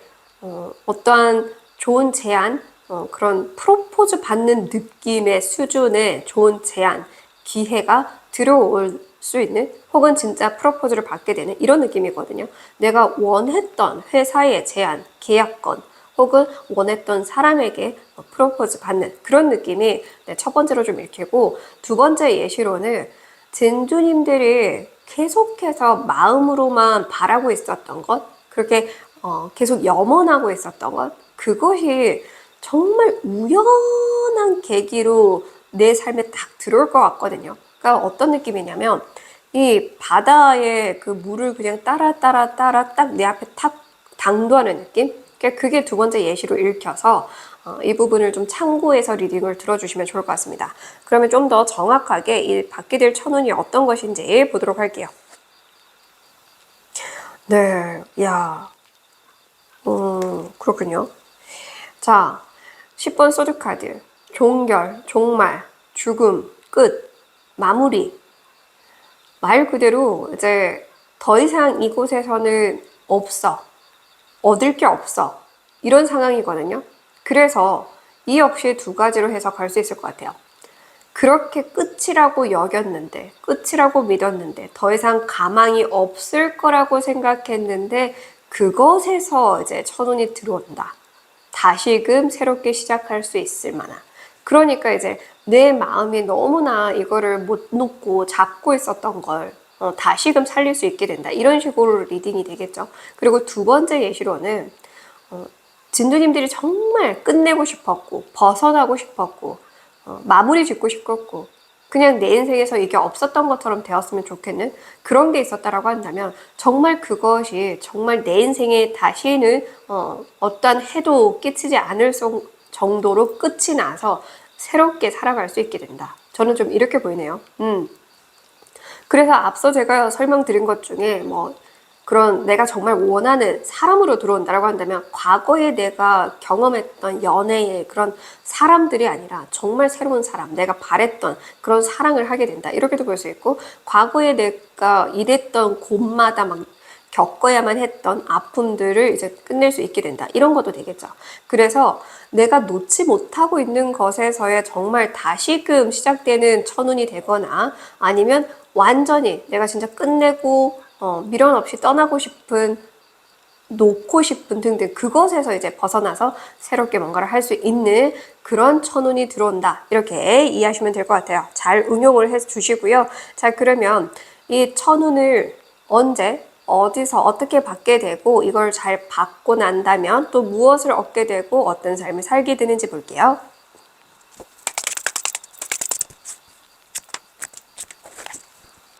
S1: 어떠한 좋은 제안, 그런 프로포즈 받는 느낌의 수준의 좋은 제안, 기회가 들어올 수 있는 혹은 진짜 프로포즈를 받게 되는 이런 느낌이거든요. 내가 원했던 회사의 제안, 계약건 혹은 원했던 사람에게 프로포즈 받는 그런 느낌이 첫 번째로 좀 읽히고 두 번째 예시로는 진주님들이 계속해서 마음으로만 바라고 있었던 것 그렇게 계속 염원하고 있었던 것 그것이 정말 우연한 계기로 내 삶에 딱 들어올 것 같거든요. 그러니까 어떤 느낌이냐면 이 바다의 그 물을 그냥 따라 딱 내 앞에 탁 당도하는 느낌? 그게 두 번째 예시로 읽혀서 이 부분을 좀 참고해서 리딩을 들어주시면 좋을 것 같습니다. 그러면 좀 더 정확하게 이 받게 될 천운이 어떤 것인지 보도록 할게요. 네, 그렇군요. 자, 10번 소드카드. 종결, 종말, 죽음, 끝, 마무리. 말 그대로 이제 더 이상 이곳에서는 없어. 얻을 게 없어. 이런 상황이거든요. 그래서 이 역시 두 가지로 해석할 수 있을 것 같아요. 그렇게 끝이라고 여겼는데, 끝이라고 믿었는데, 더 이상 가망이 없을 거라고 생각했는데, 그것에서 이제 천운이 들어온다. 다시금 새롭게 시작할 수 있을 만한. 그러니까 이제 내 마음이 너무나 이거를 못 놓고 잡고 있었던 걸 다시금 살릴 수 있게 된다. 이런 식으로 리딩이 되겠죠. 그리고 두 번째 예시로는 진두님들이 정말 끝내고 싶었고 벗어나고 싶었고 마무리 짓고 싶었고 그냥 내 인생에서 이게 없었던 것처럼 되었으면 좋겠는 그런 게 있었다라고 한다면 정말 그것이 정말 내 인생에 다시는 어떠한 해도 끼치지 않을 정도로 끝이 나서 새롭게 살아갈 수 있게 된다. 저는 좀 이렇게 보이네요. 그래서 앞서 제가 설명드린 것 중에 그런 내가 정말 원하는 사람으로 들어온다라고 한다면 과거에 내가 경험했던 연애의 그런 사람들이 아니라 정말 새로운 사람, 내가 바랬던 그런 사랑을 하게 된다. 이렇게도 볼 수 있고 과거에 내가 일했던 곳마다 막 겪어야만 했던 아픔들을 이제 끝낼 수 있게 된다. 이런 것도 되겠죠. 그래서 내가 놓지 못하고 있는 것에서의 정말 다시금 시작되는 천운이 되거나 아니면 완전히 내가 진짜 끝내고 미련 없이 떠나고 싶은 놓고 싶은 등등 그것에서 이제 벗어나서 새롭게 뭔가를 할 수 있는 그런 천운이 들어온다. 이렇게 이해하시면 될 것 같아요. 잘 응용을 해 주시고요. 자, 그러면 이 천운을 언제 어디서 어떻게 받게 되고 이걸 잘 받고 난다면 또 무엇을 얻게 되고 어떤 삶을 살게 되는지 볼게요.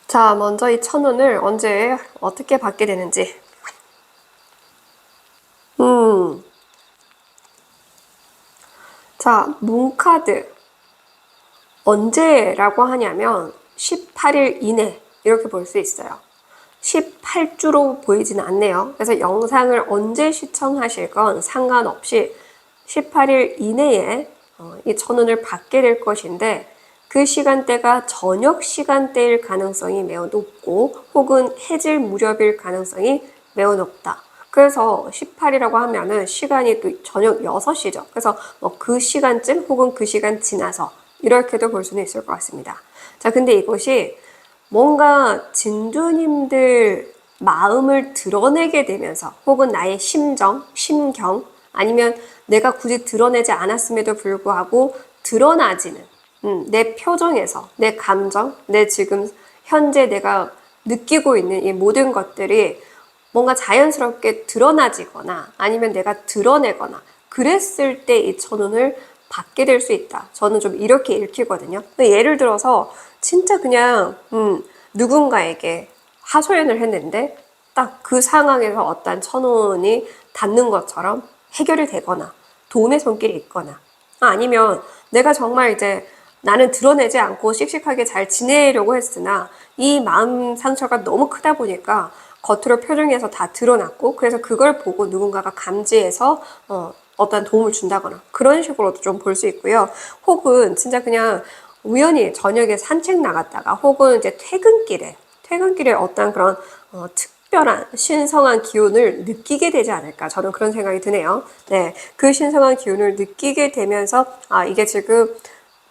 S1: 자, 먼저 이 천운을 언제 어떻게 받게 되는지. 자, 문카드. 언제라고 하냐면 18일 이내 이렇게 볼 수 있어요. 18주로 보이진 않네요. 그래서 영상을 언제 시청하실 건 상관없이 18일 이내에 이 천운을 받게 될 것인데 그 시간대가 저녁 시간대일 가능성이 매우 높고 혹은 해질 무렵일 가능성이 매우 높다. 그래서 18이라고 하면은 시간이 또 저녁 6시죠. 그래서 그 시간쯤 혹은 그 시간 지나서 이렇게도 볼 수는 있을 것 같습니다. 자, 근데 이것이 뭔가 진두님들 마음을 드러내게 되면서 혹은 나의 심정, 심경 아니면 내가 굳이 드러내지 않았음에도 불구하고 드러나지는 내 표정에서 내 감정, 내 지금 현재 내가 느끼고 있는 이 모든 것들이 뭔가 자연스럽게 드러나지거나 아니면 내가 드러내거나 그랬을 때 이 천운을 받게 될 수 있다. 저는 좀 이렇게 읽히거든요. 예를 들어서 진짜 그냥 누군가에게 하소연을 했는데 딱 그 상황에서 어떤 천운이 닿는 것처럼 해결이 되거나 도움의 손길이 있거나 아니면 내가 정말 이제 나는 드러내지 않고 씩씩하게 잘 지내려고 했으나 이 마음 상처가 너무 크다 보니까 겉으로 표정에서 다 드러났고 그래서 그걸 보고 누군가가 감지해서 어떤 도움을 준다거나 그런 식으로도 좀 볼 수 있고요. 혹은 진짜 그냥 우연히 저녁에 산책 나갔다가 혹은 이제 퇴근길에 어떤 그런 특별한 신성한 기운을 느끼게 되지 않을까 저는 그런 생각이 드네요. 네, 그 신성한 기운을 느끼게 되면서 이게 지금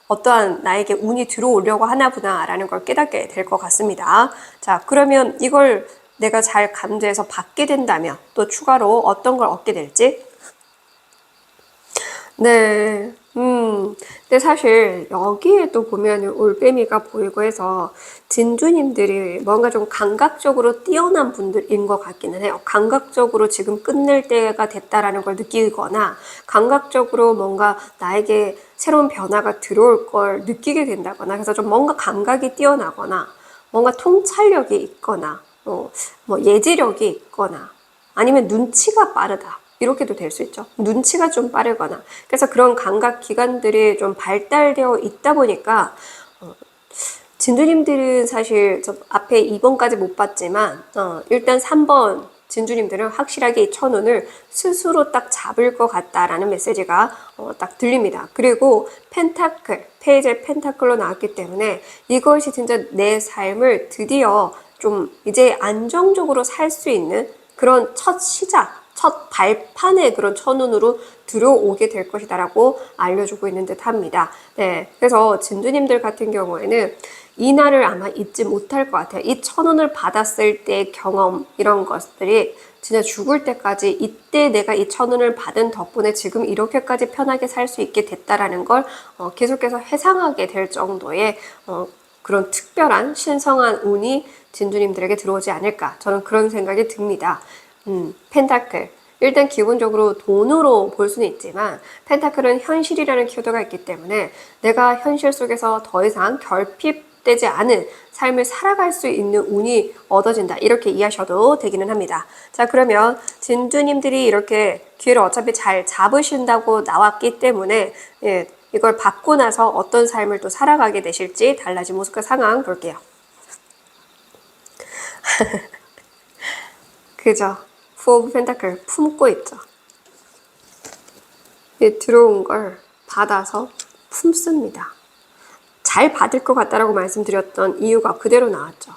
S1: 어떠한 나에게 운이 들어오려고 하나구나 라는 걸 깨닫게 될 것 같습니다. 자, 그러면 이걸 내가 잘 감지해서 받게 된다면 또 추가로 어떤 걸 얻게 될지. 네, 근데 사실 여기에 또 보면 올빼미가 보이고 해서 진주님들이 뭔가 좀 감각적으로 뛰어난 분들인 것 같기는 해요. 감각적으로 지금 끝낼 때가 됐다라는 걸 느끼거나 감각적으로 뭔가 나에게 새로운 변화가 들어올 걸 느끼게 된다거나 그래서 좀 뭔가 감각이 뛰어나거나 뭔가 통찰력이 있거나 예지력이 있거나 아니면 눈치가 빠르다. 이렇게도 될 수 있죠. 눈치가 좀 빠르거나. 그래서 그런 감각 기관들이 좀 발달되어 있다 보니까 진주님들은 사실 저 앞에 2번까지 못 봤지만 일단 3번 진주님들은 확실하게 이 천운을 스스로 딱 잡을 것 같다라는 메시지가 딱 들립니다. 그리고 펜타클, 페이지의 펜타클로 나왔기 때문에 이것이 진짜 내 삶을 드디어 좀 이제 안정적으로 살 수 있는 그런 첫 시작, 첫 발판의 그런 천운으로 들어오게 될 것이다라고 알려주고 있는 듯 합니다. 네, 그래서 진두님들 같은 경우에는 이 날을 아마 잊지 못할 것 같아요. 이 천운을 받았을 때의 경험 이런 것들이 진짜 죽을 때까지 이때 내가 이 천운을 받은 덕분에 지금 이렇게까지 편하게 살 수 있게 됐다라는 걸 계속해서 회상하게 될 정도의 그런 특별한 신성한 운이 진주님들에게 들어오지 않을까. 저는 그런 생각이 듭니다. 펜타클. 일단 기본적으로 돈으로 볼 수는 있지만 펜타클은 현실이라는 키워드가 있기 때문에 내가 현실 속에서 더 이상 결핍되지 않은 삶을 살아갈 수 있는 운이 얻어진다. 이렇게 이해하셔도 되기는 합니다. 자, 그러면 진주님들이 이렇게 기회를 어차피 잘 잡으신다고 나왔기 때문에 예, 이걸 받고 나서 어떤 삶을 또 살아가게 되실지 달라진 모습과 상황 볼게요. 그죠? 푸 오브 펜타클 품고 있죠. 들어온 걸 받아서 품습니다. 잘 받을 것 같다라고 말씀드렸던 이유가 그대로 나왔죠.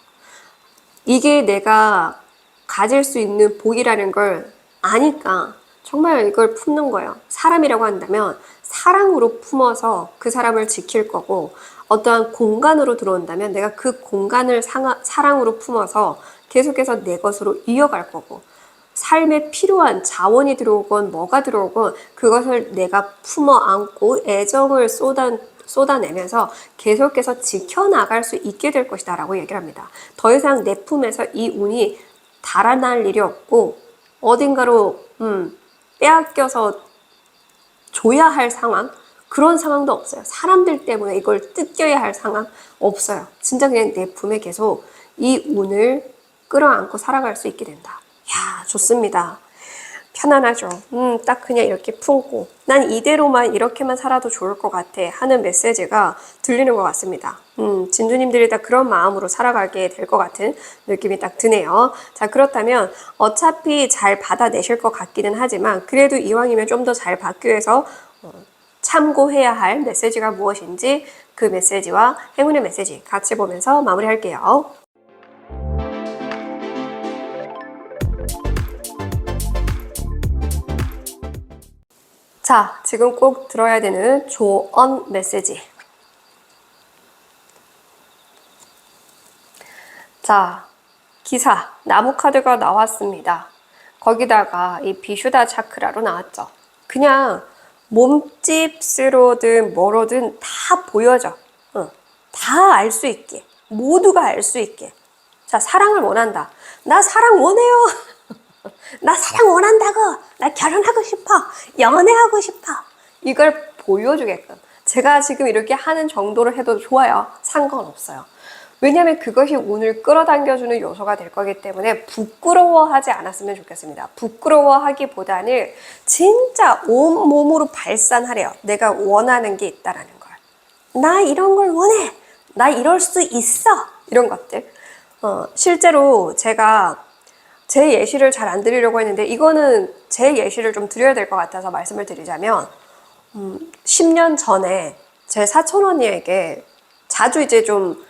S1: 이게 내가 가질 수 있는 복이라는 걸 아니까 정말 이걸 품는 거예요. 사람이라고 한다면 사랑으로 품어서 그 사람을 지킬 거고, 어떠한 공간으로 들어온다면 내가 그 공간을 사랑으로 품어서 계속해서 내 것으로 이어갈 거고, 삶에 필요한 자원이 들어오건 뭐가 들어오건 그것을 내가 품어 안고 애정을 쏟아내면서 계속해서 지켜나갈 수 있게 될 것이다 라고 얘기를 합니다. 더 이상 내 품에서 이 운이 달아날 일이 없고 어딘가로 빼앗겨서 줘야 할 상황, 그런 상황도 없어요. 사람들 때문에 이걸 뜯겨야 할 상황 없어요. 진짜 그냥 내 품에 계속 이 운을 끌어안고 살아갈 수 있게 된다. 야, 좋습니다. 편안하죠. 딱 그냥 이렇게 품고 난 이대로만 이렇게만 살아도 좋을 것 같아 하는 메시지가 들리는 것 같습니다. 진주님들이 다 그런 마음으로 살아가게 될 것 같은 느낌이 딱 드네요. 자, 그렇다면 어차피 잘 받아내실 것 같기는 하지만 그래도 이왕이면 좀 더 잘 받기 위해서 참고해야 할 메시지가 무엇인지 그 메시지와 행운의 메시지 같이 보면서 마무리할게요. 자, 지금 꼭 들어야 되는 조언 메시지. 자, 기사, 나무 카드가 나왔습니다. 거기다가 이 비슈다 차크라로 나왔죠. 그냥 몸집으로든 뭐로든 다 보여져. 다 알 수 있게. 모두가 알 수 있게. 자, 사랑을 원한다. 나 사랑 원해요. 나 사랑 원한다고. 나 결혼하고 싶어. 연애하고 싶어. 이걸 보여주게끔. 제가 지금 이렇게 하는 정도로 해도 좋아요. 상관없어요. 왜냐하면 그것이 운을 끌어당겨주는 요소가 될 거기 때문에 부끄러워하지 않았으면 좋겠습니다. 부끄러워하기보다는 진짜 온몸으로 발산하래요. 내가 원하는 게 있다라는 걸. 나 이런 걸 원해. 나 이럴 수 있어. 이런 것들. 실제로 제가 제 예시를 잘 안 드리려고 했는데 이거는 제 예시를 좀 드려야 될 것 같아서 말씀을 드리자면 10년 전에 제 사촌 언니에게 자주 이제 좀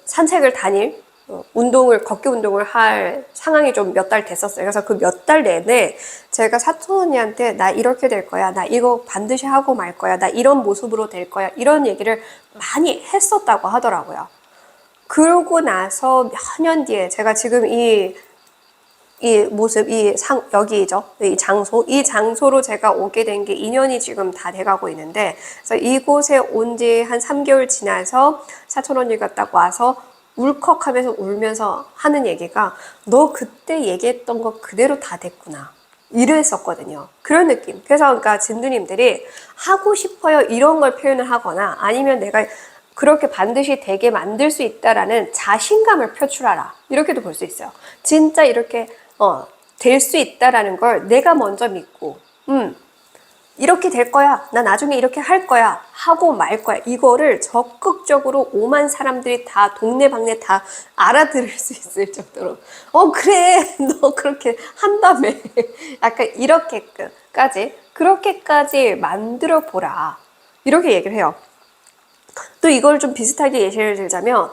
S1: 산책을 다닐 걷기 운동을 할 상황이 좀 몇 달 됐었어요. 그래서 그 몇 달 내내 제가 사촌 언니한테 나 이렇게 될 거야. 나 이거 반드시 하고 말 거야. 나 이런 모습으로 될 거야. 이런 얘기를 많이 했었다고 하더라고요. 그러고 나서 몇 년 뒤에 제가 지금 이 모습, 여기죠. 이 장소로 제가 오게 된 게 2년이 지금 다 돼가고 있는데, 그래서 이곳에 온 지 한 3개월 지나서 사촌 언니가 딱 와서 울컥하면서 울면서 하는 얘기가 너 그때 얘기했던 거 그대로 다 됐구나. 이랬었거든요. 그런 느낌. 그래서 그러니까 진두님들이 하고 싶어요. 이런 걸 표현을 하거나 아니면 내가 그렇게 반드시 되게 만들 수 있다라는 자신감을 표출하라. 이렇게도 볼 수 있어요. 진짜 이렇게 될 수 있다라는 걸 내가 먼저 믿고 이렇게 될 거야. 나 나중에 이렇게 할 거야. 하고 말 거야. 이거를 적극적으로 5만 사람들이 다 동네방네 다 알아들을 수 있을 정도로 그래. 너 그렇게 한다며. 약간 그렇게까지 만들어 보라. 이렇게 얘기를 해요. 또 이걸 좀 비슷하게 예시를 들자면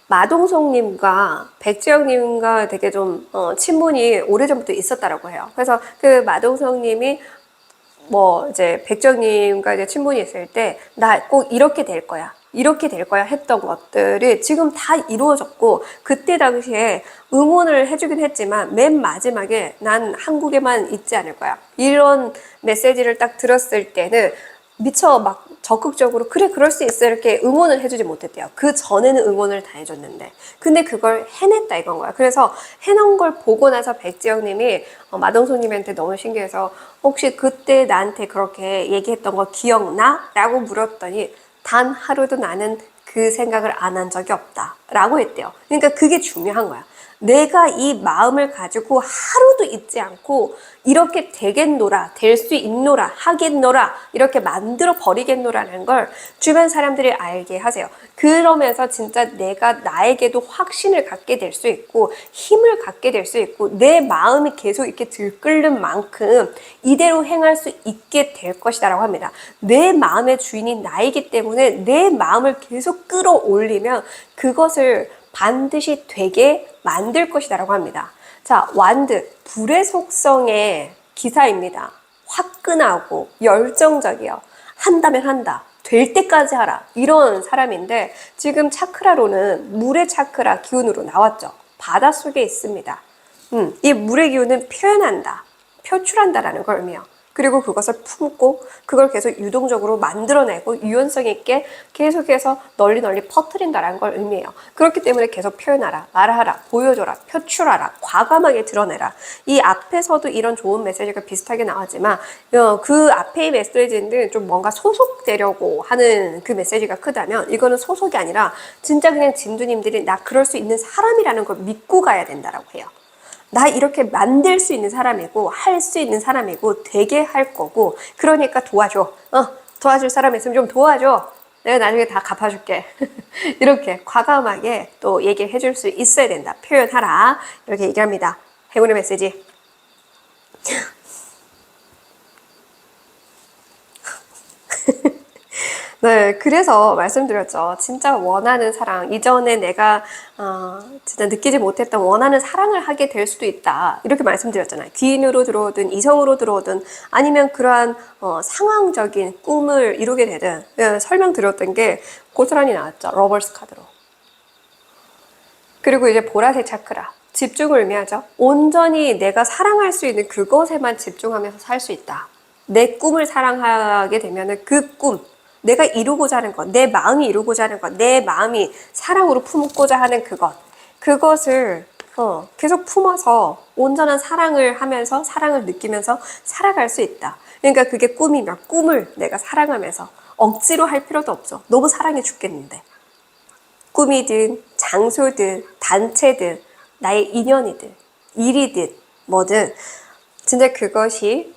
S1: 마동석님과 백지영님과 되게 좀 친분이 오래전부터 있었다라고 해요. 그래서 그 마동석님이 이제 백지영님과 이제 친분이 있을 때 나 꼭 이렇게 될 거야. 이렇게 될 거야 했던 것들이 지금 다 이루어졌고 그때 당시에 응원을 해주긴 했지만 맨 마지막에 난 한국에만 있지 않을 거야. 이런 메시지를 딱 들었을 때는 미처 막 적극적으로 그래 그럴 수 있어 이렇게 응원을 해주지 못했대요. 그 전에는 응원을 다 해줬는데 근데 그걸 해냈다 이건 거야. 그래서 해놓은 걸 보고 나서 백지영님이 마동석님한테 너무 신기해서 혹시 그때 나한테 그렇게 얘기했던 거 기억나? 라고 물었더니 단 하루도 나는 그 생각을 안 한 적이 없다 라고 했대요. 그러니까 그게 중요한 거야. 내가 이 마음을 가지고 하루도 잊지 않고 이렇게 되겠노라, 될 수 있노라, 하겠노라 이렇게 만들어 버리겠노라는 걸 주변 사람들이 알게 하세요. 그러면서 진짜 내가 나에게도 확신을 갖게 될 수 있고 힘을 갖게 될 수 있고 내 마음이 계속 이렇게 들끓는 만큼 이대로 행할 수 있게 될 것이다 라고 합니다. 내 마음의 주인이 나이기 때문에 내 마음을 계속 끌어올리면 그것을 반드시 되게 만들 것이다 라고 합니다. 자, 완드, 불의 속성의 기사입니다. 화끈하고 열정적이요. 한다면 한다. 될 때까지 하라. 이런 사람인데 지금 차크라로는 물의 차크라 기운으로 나왔죠. 바닷속에 있습니다. 이 물의 기운은 표현한다. 표출한다라는 걸 의미해요. 그리고 그것을 품고 그걸 계속 유동적으로 만들어내고 유연성 있게 계속해서 널리 퍼뜨린다라는 걸 의미해요. 그렇기 때문에 계속 표현하라, 말하라, 보여줘라, 표출하라, 과감하게 드러내라. 이 앞에서도 이런 좋은 메시지가 비슷하게 나왔지만 그 앞의 메시지는 좀 뭔가 소속되려고 하는 그 메시지가 크다면 이거는 소속이 아니라 진짜 그냥 진두님들이 나 그럴 수 있는 사람이라는 걸 믿고 가야 된다라고 해요. 나 이렇게 만들 수 있는 사람이고 할 수 있는 사람이고 되게 할 거고 그러니까 도와줘. 도와줄 사람 있으면 좀 도와줘. 내가 나중에 다 갚아줄게. 이렇게 과감하게 또 얘기해 줄 수 있어야 된다. 표현하라. 이렇게 얘기합니다. 행운의 메시지. 네, 그래서 말씀드렸죠. 진짜 원하는 사랑, 이전에 내가 진짜 느끼지 못했던 원하는 사랑을 하게 될 수도 있다. 이렇게 말씀드렸잖아요. 귀인으로 들어오든 이성으로 들어오든 아니면 그러한 상황적인 꿈을 이루게 되든 설명드렸던 게 고스란히 나왔죠. 러버스 카드로. 그리고 이제 보라색 차크라. 집중을 의미하죠. 온전히 내가 사랑할 수 있는 그것에만 집중하면서 살 수 있다. 내 꿈을 사랑하게 되면은 그 꿈, 내가 이루고자 하는 것, 내 마음이 이루고자 하는 것, 내 마음이 사랑으로 품고자 하는 그것을 계속 품어서 온전한 사랑을 하면서 사랑을 느끼면서 살아갈 수 있다. 그러니까 그게 꿈이면 꿈을 내가 사랑하면서 억지로 할 필요도 없죠. 너무 사랑해 죽겠는데. 꿈이든 장소든 단체든 나의 인연이든 일이든 뭐든 진짜 그것이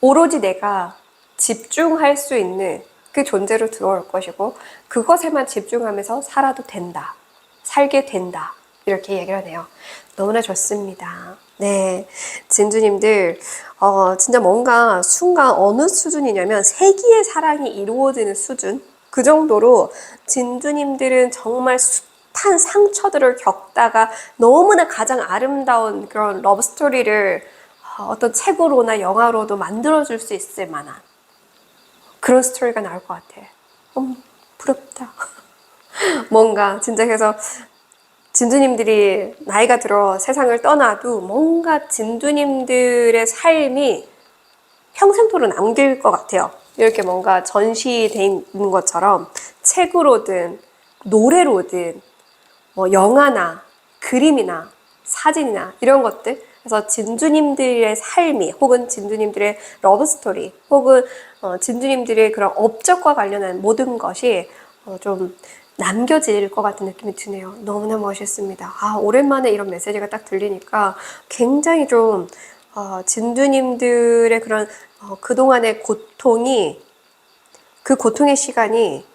S1: 오로지 내가 집중할 수 있는 그 존재로 들어올 것이고 그것에만 집중하면서 살아도 된다. 살게 된다. 이렇게 얘기를 하네요. 너무나 좋습니다. 네, 진주님들 진짜 뭔가 순간 어느 수준이냐면 세기의 사랑이 이루어지는 수준 그 정도로 진주님들은 정말 숱한 상처들을 겪다가 너무나 가장 아름다운 그런 러브스토리를 어떤 책으로나 영화로도 만들어줄 수 있을 만한 그런 스토리가 나올 것 같아. 부럽다. 뭔가 진짜 그래서 진두님들이 나이가 들어 세상을 떠나도 뭔가 진두님들의 삶이 평생토록 남길 것 같아요. 이렇게 뭔가 전시돼 있는 것처럼 책으로든 노래로든 뭐 영화나 그림이나 사진이나 이런 것들 그래서 진주님들의 삶이 혹은 진주님들의 러브스토리 혹은 진주님들의 그런 업적과 관련한 모든 것이 좀 남겨질 것 같은 느낌이 드네요. 너무나 멋있습니다. 오랜만에 이런 메시지가 딱 들리니까 굉장히 좀 진주님들의 그런 그동안의 고통이 그 고통의 시간이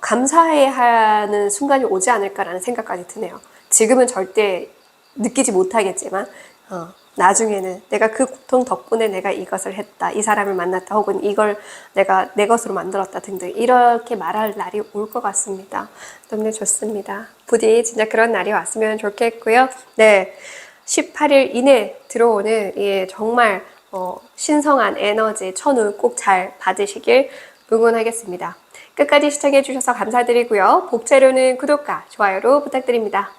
S1: 감사해야 하는 순간이 오지 않을까라는 생각까지 드네요. 지금은 절대 느끼지 못하겠지만 나중에는 내가 그 고통 덕분에 내가 이것을 했다, 이 사람을 만났다, 혹은 이걸 내가 내 것으로 만들었다 등등 이렇게 말할 날이 올 것 같습니다. 너무 좋습니다. 부디 진짜 그런 날이 왔으면 좋겠고요. 네, 18일 이내 들어오는 정말 신성한 에너지 천우 꼭 잘 받으시길 응원하겠습니다. 끝까지 시청해주셔서 감사드리고요. 복채로는 구독과 좋아요로 부탁드립니다.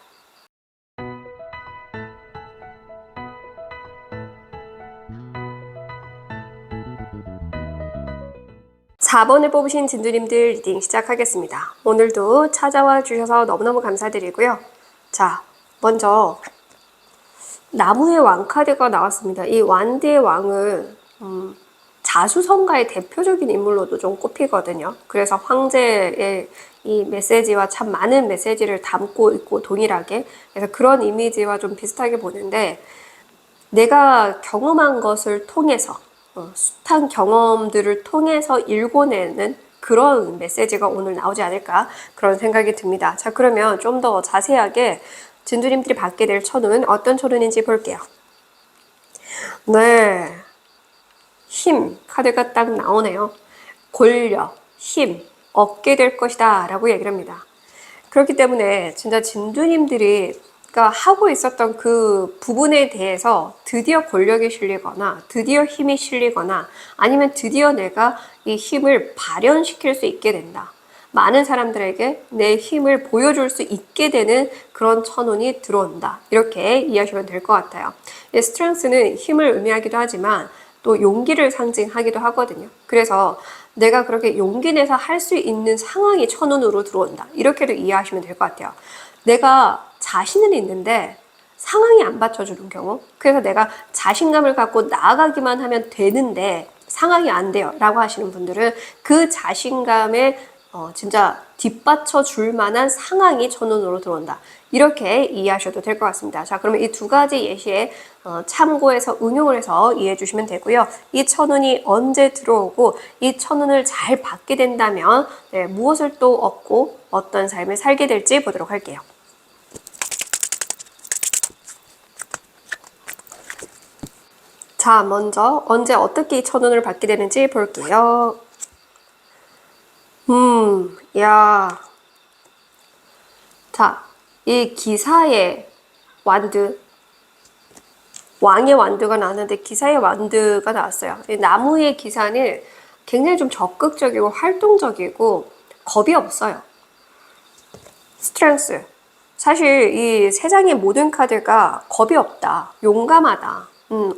S1: 4번을 뽑으신 진주님들 리딩 시작하겠습니다. 오늘도 찾아와 주셔서 너무너무 감사드리고요. 자, 먼저 나무의 왕 카드가 나왔습니다. 이 완드의 왕은 자수성가의 대표적인 인물로도 좀 꼽히거든요. 그래서 황제의 이 메시지와 참 많은 메시지를 담고 있고 동일하게, 그래서 그런 이미지와 좀 비슷하게 보는데, 내가 경험한 것을 통해서 숱한 경험들을 통해서 읽어내는 그런 메시지가 오늘 나오지 않을까 그런 생각이 듭니다. 자, 그러면 좀 더 자세하게 진주님들이 받게 될 천운 어떤 천운인지 볼게요. 네, 힘 카드가 딱 나오네요. 권력, 힘 얻게 될 것이다 라고 얘기를 합니다. 그렇기 때문에 진짜 진주님들이 하고 있었던 그 부분에 대해서 드디어 권력이 실리거나 드디어 힘이 실리거나 아니면 드디어 내가 이 힘을 발현시킬 수 있게 된다. 많은 사람들에게 내 힘을 보여줄 수 있게 되는 그런 천운이 들어온다. 이렇게 이해하시면 될 것 같아요. 스트렝스는 힘을 의미하기도 하지만 또 용기를 상징하기도 하거든요. 그래서 내가 그렇게 용기 내서 할 수 있는 상황이 천운으로 들어온다. 이렇게도 이해하시면 될 것 같아요. 내가 자신은 있는데 상황이 안 받쳐주는 경우, 그래서 내가 자신감을 갖고 나아가기만 하면 되는데 상황이 안 돼요 라고 하시는 분들은 그 자신감에 진짜 뒷받쳐 줄 만한 상황이 천운으로 들어온다. 이렇게 이해하셔도 될 것 같습니다. 자, 그러면 이 두 가지 예시에 참고해서 응용을 해서 이해해 주시면 되고요. 이 천운이 언제 들어오고 이 천운을 잘 받게 된다면 무엇을 또 얻고 어떤 삶을 살게 될지 보도록 할게요. 자, 먼저 언제 어떻게 이 천운을 받게 되는지 볼게요. 야. 자, 이 기사의 완드, 왕의 완드가 나왔는데 기사의 완드가 나왔어요. 이 나무의 기사는 굉장히 좀 적극적이고 활동적이고 겁이 없어요. 스트렝스. 사실 이 세 장의 모든 카드가 겁이 없다, 용감하다.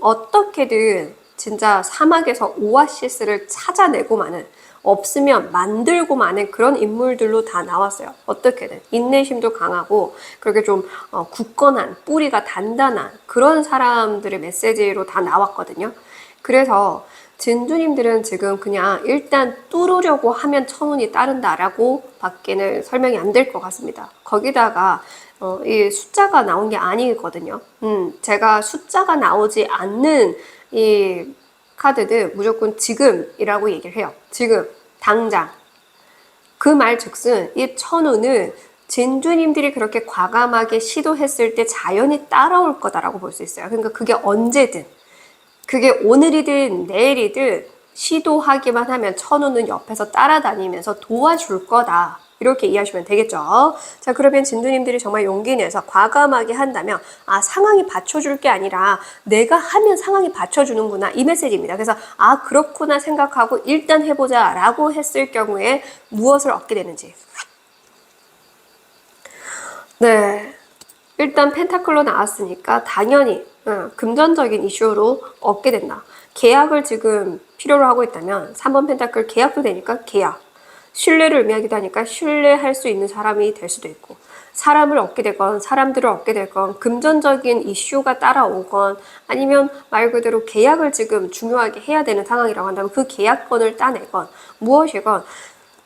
S1: 어떻게든 진짜 사막에서 오아시스를 찾아내고 마는, 없으면 만들고 마는 그런 인물들로 다 나왔어요. 어떻게든 인내심도 강하고 그렇게 좀 굳건한, 뿌리가 단단한 그런 사람들의 메시지로 다 나왔거든요. 그래서 진주님들은 지금 그냥 일단 뚫으려고 하면 천운이 따른다라고 밖에는 설명이 안 될 것 같습니다. 거기다가 이 숫자가 나온 게 아니거든요. 제가 숫자가 나오지 않는 이 카드는 무조건 지금이라고 얘기를 해요. 지금, 당장. 그 말 즉슨 이 천운은 진주님들이 그렇게 과감하게 시도했을 때 자연히 따라올 거다라고 볼 수 있어요. 그러니까 그게 언제든, 그게 오늘이든 내일이든 시도하기만 하면 천운은 옆에서 따라다니면서 도와줄 거다. 이렇게 이해하시면 되겠죠. 자, 그러면 진두님들이 정말 용기 내서 과감하게 한다면 상황이 받쳐줄 게 아니라 내가 하면 상황이 받쳐주는구나, 이 메시지입니다. 그래서 그렇구나 생각하고 일단 해보자 라고 했을 경우에 무엇을 얻게 되는지. 네, 일단 펜타클로 나왔으니까 당연히 금전적인 이슈로 얻게 된다. 계약을 지금 필요로 하고 있다면 3번 펜타클 계약도 되니까 계약. 신뢰를 의미하기도 하니까 신뢰할 수 있는 사람이 될 수도 있고, 사람을 얻게 되건 사람들을 얻게 되건 금전적인 이슈가 따라오건 아니면 말 그대로 계약을 지금 중요하게 해야 되는 상황이라고 한다면 그 계약권을 따내건 무엇이건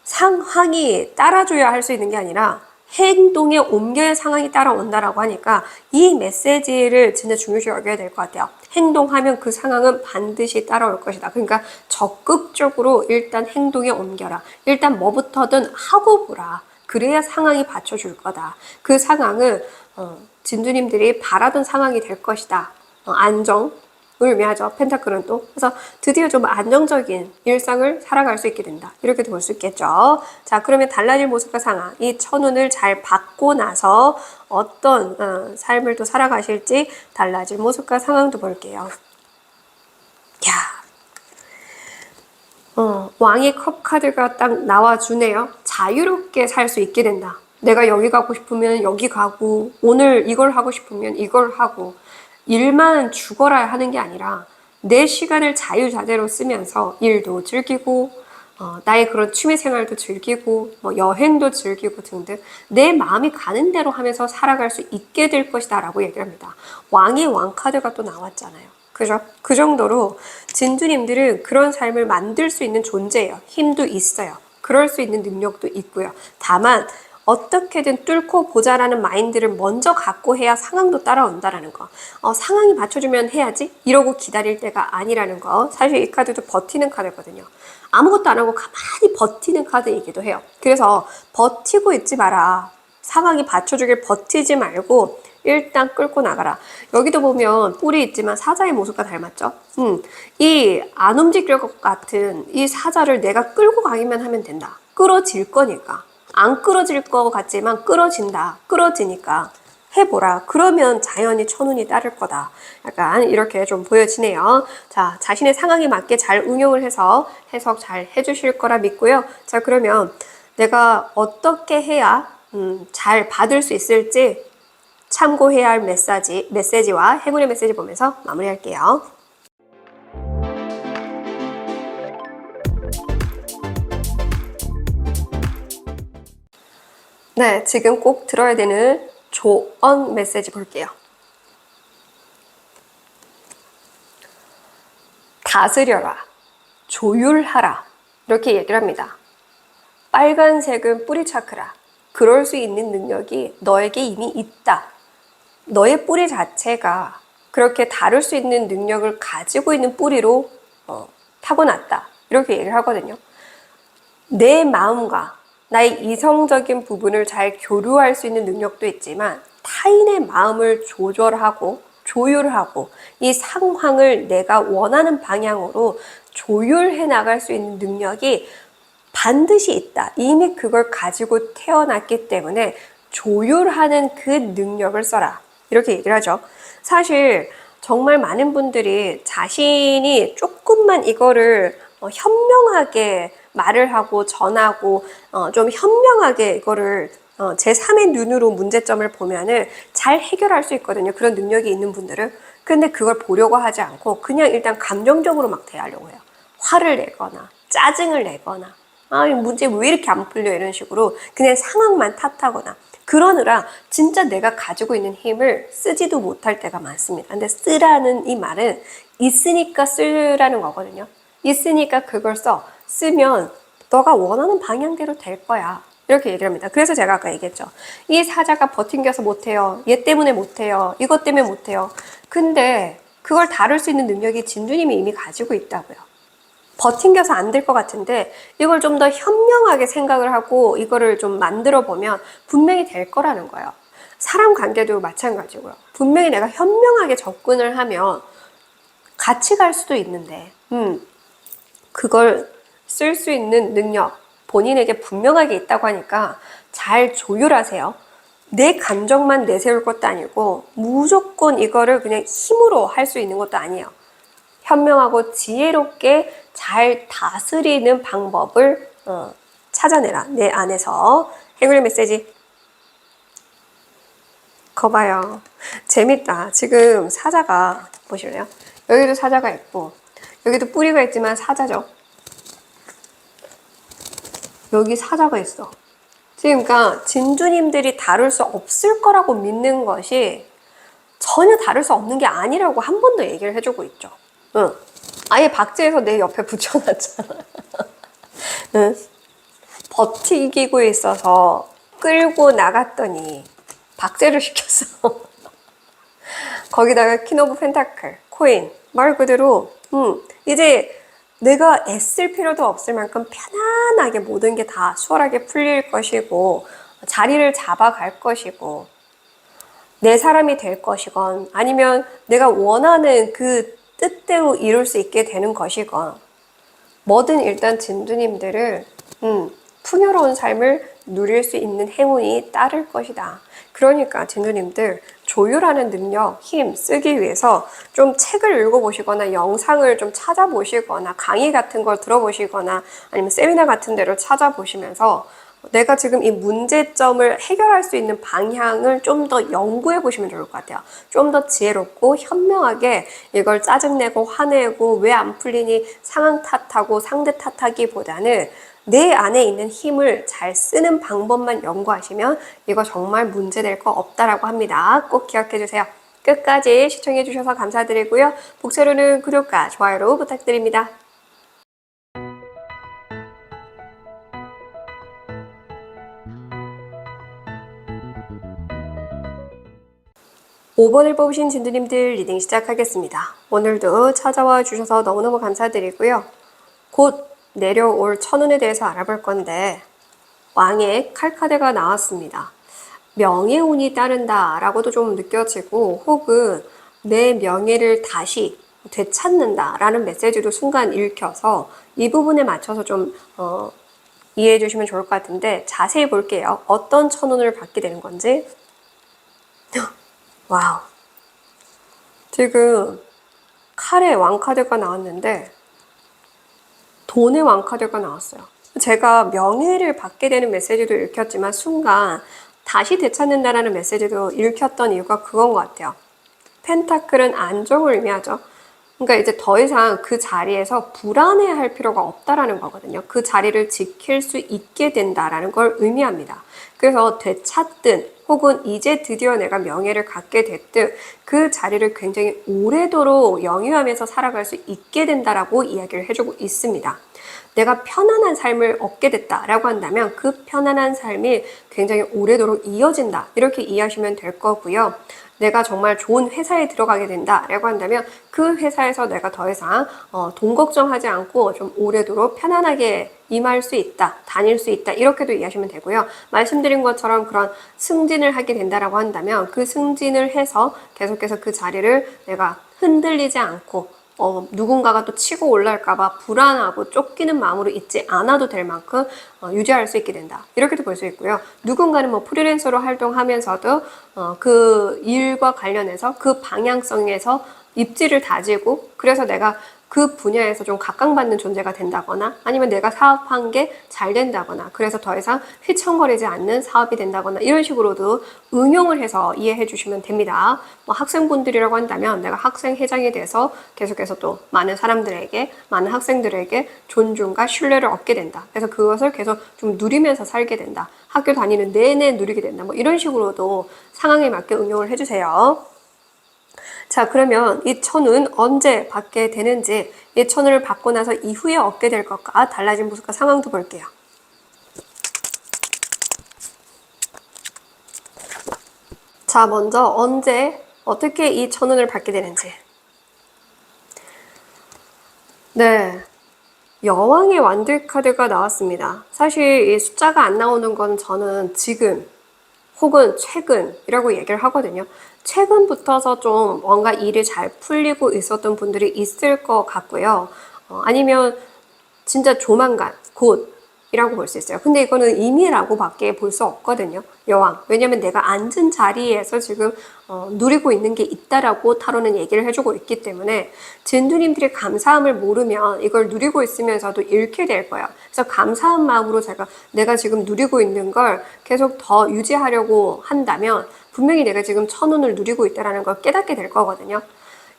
S1: 상황이 따라줘야 할 수 있는 게 아니라 행동에 옮겨야 상황이 따라온다라고 하니까 이 메시지를 진짜 중요시 여겨야 될 것 같아요. 행동하면 그 상황은 반드시 따라올 것이다. 그러니까 적극적으로 일단 행동에 옮겨라. 일단 뭐부터든 하고 보라. 그래야 상황이 받쳐줄 거다. 그 상황은 진주님들이 바라던 상황이 될 것이다. 안정. 을 의미하죠. 펜타클은 또. 그래서 드디어 좀 안정적인 일상을 살아갈 수 있게 된다. 이렇게도 볼 수 있겠죠. 자, 그러면 달라질 모습과 상황, 이 천운을 잘 받고 나서 어떤 삶을 또 살아가실지 달라질 모습과 상황도 볼게요. 왕의 컵 카드가 딱 나와주네요. 자유롭게 살 수 있게 된다. 내가 여기 가고 싶으면 여기 가고, 오늘 이걸 하고 싶으면 이걸 하고, 일만 죽어라 하는 게 아니라 내 시간을 자유자재로 쓰면서 일도 즐기고 나의 그런 취미 생활도 즐기고, 뭐 여행도 즐기고 등등 내 마음이 가는 대로 하면서 살아갈 수 있게 될 것이다 라고 얘기를 합니다. 왕의 왕카드가 또 나왔잖아요. 그죠? 그 정도로 진주님들은 그런 삶을 만들 수 있는 존재예요. 힘도 있어요. 그럴 수 있는 능력도 있고요. 다만 어떻게든 뚫고 보자라는 마인드를 먼저 갖고 해야 상황도 따라온다라는 거. 상황이 맞춰주면 해야지 이러고 기다릴 때가 아니라는 거. 사실 이 카드도 버티는 카드거든요. 아무것도 안 하고 가만히 버티는 카드이기도 해요. 그래서 버티고 있지 마라. 상황이 받쳐주길 버티지 말고 일단 끌고 나가라. 여기도 보면 뿔이 있지만 사자의 모습과 닮았죠? 이 안 움직일 것 같은 이 사자를 내가 끌고 가기만 하면 된다. 끌어질 거니까. 안 끌어질 것 같지만 끌어진다. 끌어지니까 해보라. 그러면 자연히 천운이 따를 거다. 약간 이렇게 좀 보여지네요. 자, 자신의 상황에 맞게 잘 응용을 해서 해석 잘 해주실 거라 믿고요. 자, 그러면 내가 어떻게 해야 잘 받을 수 있을지 참고해야 할 메시지와 행운의 메시지 보면서 마무리할게요. 네, 지금 꼭 들어야 되는 조언 메시지 볼게요. 다스려라, 조율하라 이렇게 얘기를 합니다. 빨간색은 뿌리 차크라. 그럴 수 있는 능력이 너에게 이미 있다. 너의 뿌리 자체가 그렇게 다룰 수 있는 능력을 가지고 있는 뿌리로 타고났다. 이렇게 얘기를 하거든요. 내 마음과 나의 이성적인 부분을 잘 교류할 수 있는 능력도 있지만 타인의 마음을 조절하고 조율하고 이 상황을 내가 원하는 방향으로 조율해 나갈 수 있는 능력이 반드시 있다. 이미 그걸 가지고 태어났기 때문에 조율하는 그 능력을 써라. 이렇게 얘기를 하죠. 사실 정말 많은 분들이 자신이 조금만 이거를 현명하게 말을 하고 전하고 좀 현명하게 이거를 제3의 눈으로 문제점을 보면은 잘 해결할 수 있거든요. 그런 능력이 있는 분들은. 근데 그걸 보려고 하지 않고 그냥 일단 감정적으로 막 대하려고 해요. 화를 내거나 짜증을 내거나 이 문제 왜 이렇게 안 풀려 이런 식으로 그냥 상황만 탓하거나 그러느라 진짜 내가 가지고 있는 힘을 쓰지도 못할 때가 많습니다. 근데 쓰라는 이 말은 있으니까 쓰라는 거거든요. 있으니까 그걸 쓰면 너가 원하는 방향대로 될 거야. 이렇게 얘기를 합니다. 그래서 제가 아까 얘기했죠. 이 사자가 버팅겨서 못해요. 얘 때문에 못해요. 이것 때문에 못해요. 근데 그걸 다룰 수 있는 능력이 진주님이 이미 가지고 있다고요. 버팅겨서 안 될 것 같은데 이걸 좀 더 현명하게 생각을 하고 이거를 좀 만들어 보면 분명히 될 거라는 거예요. 사람 관계도 마찬가지고요. 분명히 내가 현명하게 접근을 하면 같이 갈 수도 있는데 그걸 쓸 수 있는 능력 본인에게 분명하게 있다고 하니까 잘 조율하세요. 내 감정만 내세울 것도 아니고 무조건 이거를 그냥 힘으로 할 수 있는 것도 아니에요. 현명하고 지혜롭게 잘 다스리는 방법을 찾아내라. 내 안에서. 행운의 메시지. 거봐요. 재밌다. 지금 사자가 보실래요? 여기도 사자가 있고 여기도 뿌리가 있지만 사자죠. 여기 사자가 있어. 지금 그러니까 진주님들이 다룰 수 없을 거라고 믿는 것이 전혀 다룰 수 없는 게 아니라고 한 번 더 얘기를 해주고 있죠. 응. 아예 박제해서 내 옆에 붙여놨잖아. 응. 버티고 있어서 끌고 나갔더니 박제를 시켰어. 거기다가 퀸 오브 펜타클, 코인 말 그대로 이제 내가 애쓸 필요도 없을 만큼 편안하게 모든 게 다 수월하게 풀릴 것이고 자리를 잡아갈 것이고 내 사람이 될 것이건 아니면 내가 원하는 그 뜻대로 이룰 수 있게 되는 것이건 뭐든 일단 진주님들을 풍요로운 삶을 누릴 수 있는 행운이 따를 것이다. 그러니까 진주님들 조율하는 능력, 힘 쓰기 위해서 좀 책을 읽어보시거나 영상을 좀 찾아보시거나 강의 같은 걸 들어보시거나 아니면 세미나 같은 데를 찾아보시면서 내가 지금 이 문제점을 해결할 수 있는 방향을 좀 더 연구해 보시면 좋을 것 같아요. 좀 더 지혜롭고 현명하게 이걸 짜증내고 화내고 왜 안 풀리니 상황 탓하고 상대 탓하기보다는 내 안에 있는 힘을 잘 쓰는 방법만 연구하시면 이거 정말 문제될 거 없다라고 합니다. 꼭 기억해 주세요. 끝까지 시청해 주셔서 감사드리고요. 복세로는 구독과 좋아요로 부탁드립니다. 5번을 뽑으신 진두님들 리딩 시작하겠습니다. 오늘도 찾아와 주셔서 너무너무 감사드리고요. 곧 내려올 천운에 대해서 알아볼 건데 왕의 칼카드가 나왔습니다. 명예운이 따른다 라고도 좀 느껴지고 혹은 내 명예를 다시 되찾는다 라는 메시지도 순간 읽혀서 이 부분에 맞춰서 좀 이해해 주시면 좋을 것 같은데 자세히 볼게요. 어떤 천운을 받게 되는 건지. 와우. 지금 칼의 왕카드가 나왔는데 돈의 왕카드가 나왔어요. 제가 명예를 받게 되는 메시지도 읽혔지만 순간 다시 되찾는다라는 메시지도 읽혔던 이유가 그건 것 같아요. 펜타클은 안정을 의미하죠. 그러니까 이제 더 이상 그 자리에서 불안해할 필요가 없다라는 거거든요. 그 자리를 지킬 수 있게 된다라는 걸 의미합니다. 그래서 되찾든 혹은 이제 드디어 내가 명예를 갖게 됐든 그 자리를 굉장히 오래도록 영위하면서 살아갈 수 있게 된다라고 이야기를 해주고 있습니다. 내가 편안한 삶을 얻게 됐다라고 한다면 그 편안한 삶이 굉장히 오래도록 이어진다 이렇게 이해하시면 될 거고요. 내가 정말 좋은 회사에 들어가게 된다라고 한다면 그 회사에서 내가 더 이상 돈 걱정하지 않고 좀 오래도록 편안하게 임할 수 있다, 다닐 수 있다 이렇게도 이해하시면 되고요. 말씀드린 것처럼 그런 승진을 하게 된다라고 한다면 그 승진을 해서 계속해서 그 자리를 내가 흔들리지 않고 누군가가 또 치고 올라올까봐 불안하고 쫓기는 마음으로 있지 않아도 될 만큼 유지할 수 있게 된다. 이렇게도 볼 수 있고요. 누군가는 뭐 프리랜서로 활동하면서도 그 일과 관련해서 그 방향성에서 입지를 다지고 그래서 내가 그 분야에서 좀 각광받는 존재가 된다거나 아니면 내가 사업한 게 잘 된다거나 그래서 더 이상 휘청거리지 않는 사업이 된다거나 이런 식으로도 응용을 해서 이해해 주시면 됩니다. 뭐 학생분들이라고 한다면 내가 학생회장이 돼서 계속해서 또 많은 사람들에게 많은 학생들에게 존중과 신뢰를 얻게 된다. 그래서 그것을 계속 좀 누리면서 살게 된다. 학교 다니는 내내 누리게 된다. 뭐 이런 식으로도 상황에 맞게 응용을 해주세요. 자, 그러면 이 천운 언제 받게 되는지 이 천운을 받고 나서 이후에 얻게 될 것과 달라진 모습과 상황도 볼게요. 자, 먼저 언제 어떻게 이 천운을 받게 되는지. 네, 여왕의 완들 카드가 나왔습니다. 사실 이 숫자가 안 나오는 건 저는 지금 혹은 최근이라고 얘기를 하거든요. 최근부터서 좀 뭔가 일이 잘 풀리고 있었던 분들이 있을 것 같고요. 아니면 진짜 조만간, 곧이라고 볼 수 있어요. 근데 이거는 임의라고 밖에 볼 수 없거든요. 여왕. 왜냐면 내가 앉은 자리에서 지금 누리고 있는 게 있다라고 타로는 얘기를 해주고 있기 때문에 진두님들이 감사함을 모르면 이걸 누리고 있으면서도 잃게 될 거예요. 그래서 감사한 마음으로 내가 지금 누리고 있는 걸 계속 더 유지하려고 한다면 분명히 내가 지금 천운을 누리고 있다는 걸 깨닫게 될 거거든요.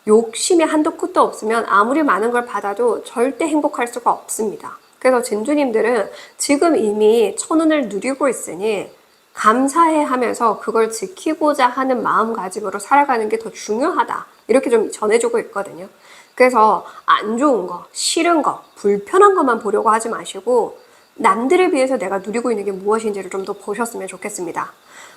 S1: 욕심이 한도 끝도 없으면 아무리 많은 걸 받아도 절대 행복할 수가 없습니다. 그래서 진주님들은 지금 이미 천운을 누리고 있으니 감사해 하면서 그걸 지키고자 하는 마음가짐으로 살아가는 게 더 중요하다. 이렇게 좀 전해주고 있거든요. 그래서 안 좋은 거, 싫은 거, 불편한 것만 보려고 하지 마시고 남들에 비해서 내가 누리고 있는 게 무엇인지를 좀 더 보셨으면 좋겠습니다.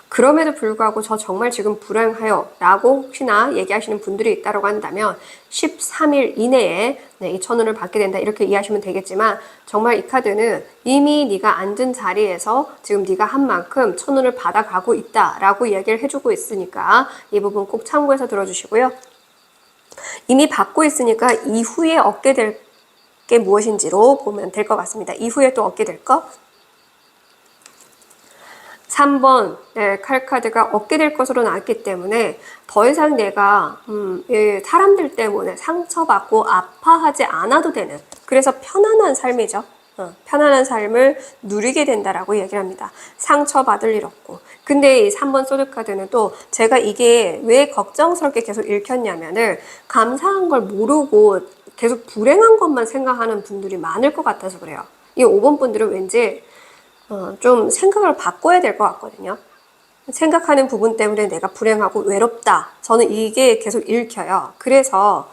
S1: 그럼에도 불구하고 저 정말 지금 불행해요 라고 혹시나 얘기하시는 분들이 있다고 한다면 13일 이내에 이 천운을 받게 된다 이렇게 이해하시면 되겠지만 정말 이 카드는 이미 네가 앉은 자리에서 지금 네가 한 만큼 천운을 받아가고 있다 라고 이야기를 해주고 있으니까 이 부분 꼭 참고해서 들어주시고요. 이미 받고 있으니까 이후에 얻게 될 게 무엇인지로 보면 될 것 같습니다. 이후에 또 얻게 될 것 3번 칼카드가 얻게 될 것으로 나왔기 때문에 더 이상 내가 사람들 때문에 상처받고 아파하지 않아도 되는 그래서 편안한 삶이죠. 편안한 삶을 누리게 된다라고 얘기를 합니다. 상처받을 일 없고. 근데 이 3번 소드카드는 또 제가 이게 왜 걱정스럽게 계속 읽혔냐면은 감사한 걸 모르고 계속 불행한 것만 생각하는 분들이 많을 것 같아서 그래요. 이 5번 분들은 왠지 좀 생각을 바꿔야 될 것 같거든요. 생각하는 부분 때문에 내가 불행하고 외롭다. 저는 이게 계속 읽혀요. 그래서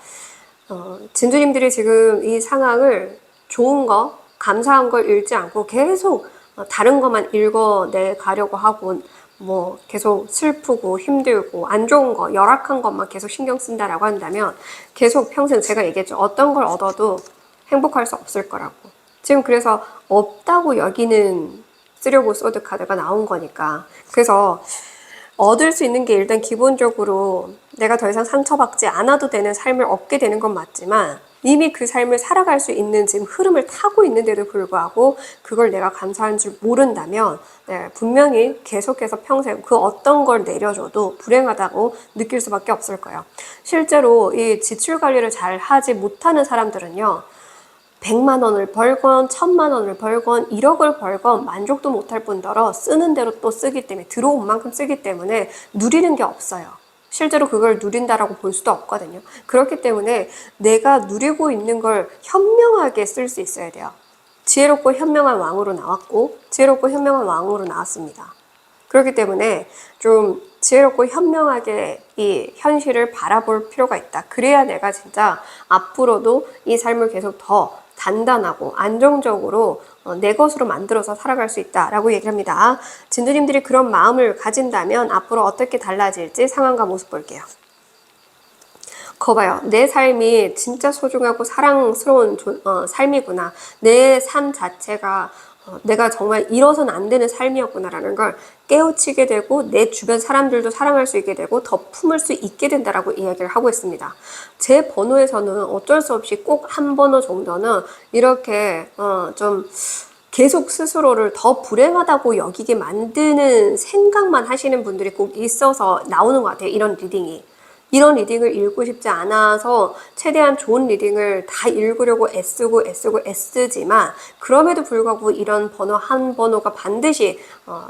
S1: 진주님들이 지금 이 상황을 좋은 거, 감사한 걸 읽지 않고 계속 다른 것만 읽어내 가려고 하고 뭐 계속 슬프고 힘들고 안 좋은 거, 열악한 것만 계속 신경 쓴다라고 한다면 계속 평생 제가 얘기했죠. 어떤 걸 얻어도 행복할 수 없을 거라고. 지금 그래서 없다고 여기는 쓰려고 소드 카드가 나온 거니까. 그래서 얻을 수 있는 게 일단 기본적으로 내가 더 이상 상처받지 않아도 되는 삶을 얻게 되는 건 맞지만 이미 그 삶을 살아갈 수 있는 지금 흐름을 타고 있는데도 불구하고 그걸 내가 감사한 줄 모른다면 분명히 계속해서 평생 그 어떤 걸 내려줘도 불행하다고 느낄 수밖에 없을 거예요. 실제로 이 지출 관리를 잘 하지 못하는 사람들은요. 100만 원을 벌건 1000만 원을 벌건 1억을 벌건 만족도 못할 뿐더러 쓰는 대로 또 쓰기 때문에 들어온 만큼 쓰기 때문에 누리는 게 없어요. 실제로 그걸 누린다라고 볼 수도 없거든요. 그렇기 때문에 내가 누리고 있는 걸 현명하게 쓸 수 있어야 돼요. 지혜롭고 현명한 왕으로 나왔고 지혜롭고 현명한 왕으로 나왔습니다. 그렇기 때문에 좀 지혜롭고 현명하게 이 현실을 바라볼 필요가 있다. 그래야 내가 진짜 앞으로도 이 삶을 계속 더 단단하고 안정적으로 내 것으로 만들어서 살아갈 수 있다라고 얘기를 합니다. 진두님들이 그런 마음을 가진다면 앞으로 어떻게 달라질지 상황과 모습 볼게요. 거봐요. 내 삶이 진짜 소중하고 사랑스러운 삶이구나. 내 삶 자체가 내가 정말 잃어서는 안 되는 삶이었구나라는 걸 깨우치게 되고 내 주변 사람들도 사랑할 수 있게 되고 더 품을 수 있게 된다라고 이야기를 하고 있습니다. 제 번호에서는 어쩔 수 없이 꼭 한 번호 정도는 이렇게 좀 계속 스스로를 더 불행하다고 여기게 만드는 생각만 하시는 분들이 꼭 있어서 나오는 것 같아요. 이런 리딩이. 이런 리딩을 읽고 싶지 않아서 최대한 좋은 리딩을 다 읽으려고 애쓰지만 그럼에도 불구하고 이런 번호 한 번호가 반드시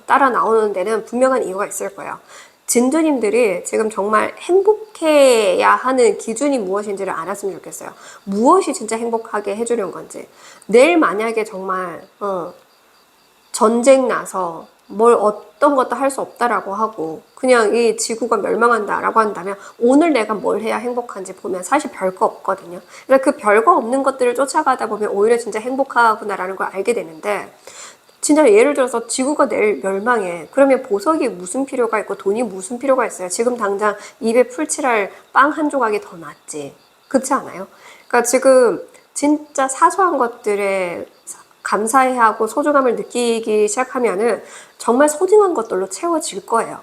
S1: 따라 나오는 데는 분명한 이유가 있을 거예요. 진두님들이 지금 정말 행복해야 하는 기준이 무엇인지를 알았으면 좋겠어요. 무엇이 진짜 행복하게 해주려는 건지. 내일 만약에 정말 전쟁 나서 뭘 어떤 것도 할 수 없다라고 하고 그냥 이 지구가 멸망한다라고 한다면 오늘 내가 뭘 해야 행복한지 보면 사실 별거 없거든요. 그러니까 그 별거 없는 것들을 쫓아가다 보면 오히려 진짜 행복하구나라는 걸 알게 되는데 진짜 예를 들어서 지구가 내일 멸망해. 그러면 보석이 무슨 필요가 있고 돈이 무슨 필요가 있어요. 지금 당장 입에 풀칠할 빵 한 조각이 더 낫지. 그렇지 않아요? 그러니까 지금 진짜 사소한 것들에 감사해야 하고 소중함을 느끼기 시작하면은 정말 소중한 것들로 채워질 거예요.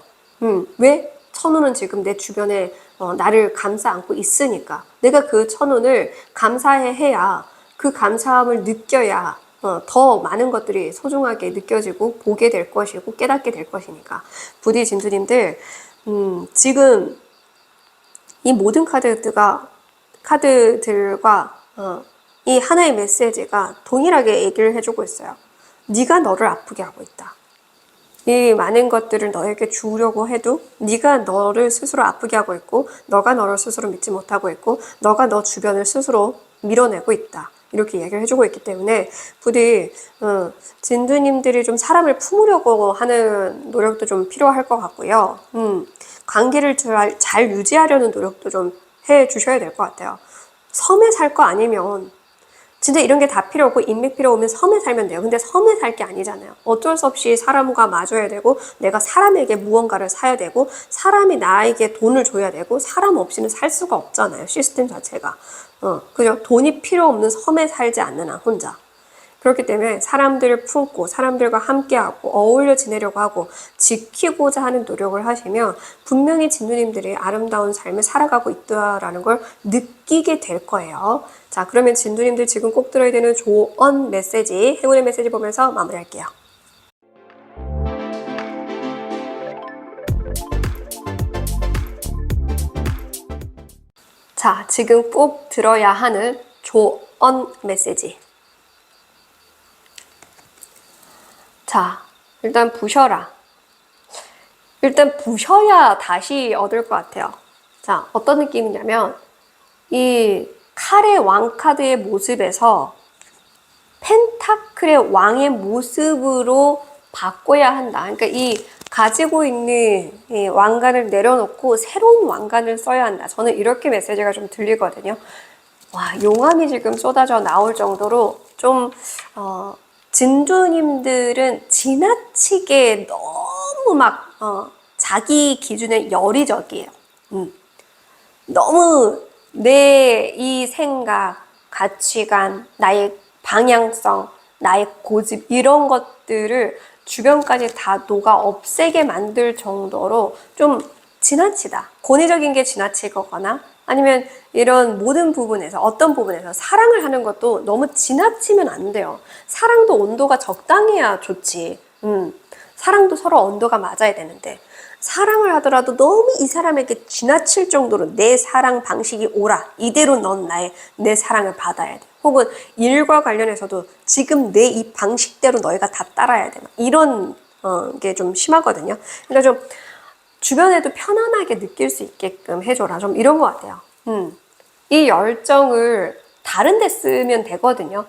S1: 왜? 천운은 지금 내 주변에 나를 감싸 안고 있으니까. 내가 그 천운을 감사해야 그 감사함을 느껴야 더 많은 것들이 소중하게 느껴지고 보게 될 것이고 깨닫게 될 것이니까. 부디 진주님들 지금 이 모든 카드들과 이 하나의 메시지가 동일하게 얘기를 해주고 있어요. 네가 너를 아프게 하고 있다. 이 많은 것들을 너에게 주려고 해도 네가 너를 스스로 아프게 하고 있고 너가 너를 스스로 믿지 못하고 있고 너가 너 주변을 스스로 밀어내고 있다. 이렇게 얘기를 해주고 있기 때문에 부디 진두님들이 좀 사람을 품으려고 하는 노력도 좀 필요할 것 같고요. 관계를 잘 유지하려는 노력도 좀 해주셔야 될 것 같아요. 섬에 살 거 아니면 진짜 이런 게 다 필요 없고 인맥 필요 오면 섬에 살면 돼요. 근데 섬에 살 게 아니잖아요. 어쩔 수 없이 사람과 마줘야 되고 내가 사람에게 무언가를 사야 되고 사람이 나에게 돈을 줘야 되고 사람 없이는 살 수가 없잖아요. 시스템 자체가. 그죠? 돈이 필요 없는 섬에 살지 않는 한 혼자. 그렇기 때문에 사람들을 품고 사람들과 함께하고 어울려 지내려고 하고 지키고자 하는 노력을 하시면 분명히 진두님들이 아름다운 삶을 살아가고 있다라는 걸 느끼게 될 거예요. 자, 그러면 진두님들 지금 꼭 들어야 되는 조언 메시지, 행운의 메시지 보면서 마무리할게요. 자, 지금 꼭 들어야 하는 조언 메시지. 자, 일단 부셔라. 일단 부셔야 다시 얻을 것 같아요. 자, 어떤 느낌이냐면 이 칼의 왕 카드의 모습에서 펜타클의 왕의 모습으로 바꿔야 한다. 그러니까 이 가지고 있는 이 왕관을 내려놓고 새로운 왕관을 써야 한다. 저는 이렇게 메시지가 좀 들리거든요. 와, 용암이 지금 쏟아져 나올 정도로 좀 진주님들은 지나치게 너무 막 자기 기준에 열의적이에요. 너무 내 이 생각, 가치관, 나의 방향성, 나의 고집 이런 것들을 주변까지 다 녹아 없애게 만들 정도로 좀 지나치다. 권위적인 게 지나치거나 아니면 이런 모든 부분에서 어떤 부분에서 사랑을 하는 것도 너무 지나치면 안 돼요. 사랑도 온도가 적당해야 좋지. 사랑도 서로 온도가 맞아야 되는데 사랑을 하더라도 너무 이 사람에게 지나칠 정도로 내 사랑 방식이 옳아. 이대로 넌 내 사랑을 받아야 돼. 혹은 일과 관련해서도 지금 내 이 방식대로 너희가 다 따라야 돼. 이런 게 좀 심하거든요. 그러니까 좀 주변에도 편안하게 느낄 수 있게끔 해줘라. 좀 이런 것 같아요. 이 열정을 다른 데 쓰면 되거든요.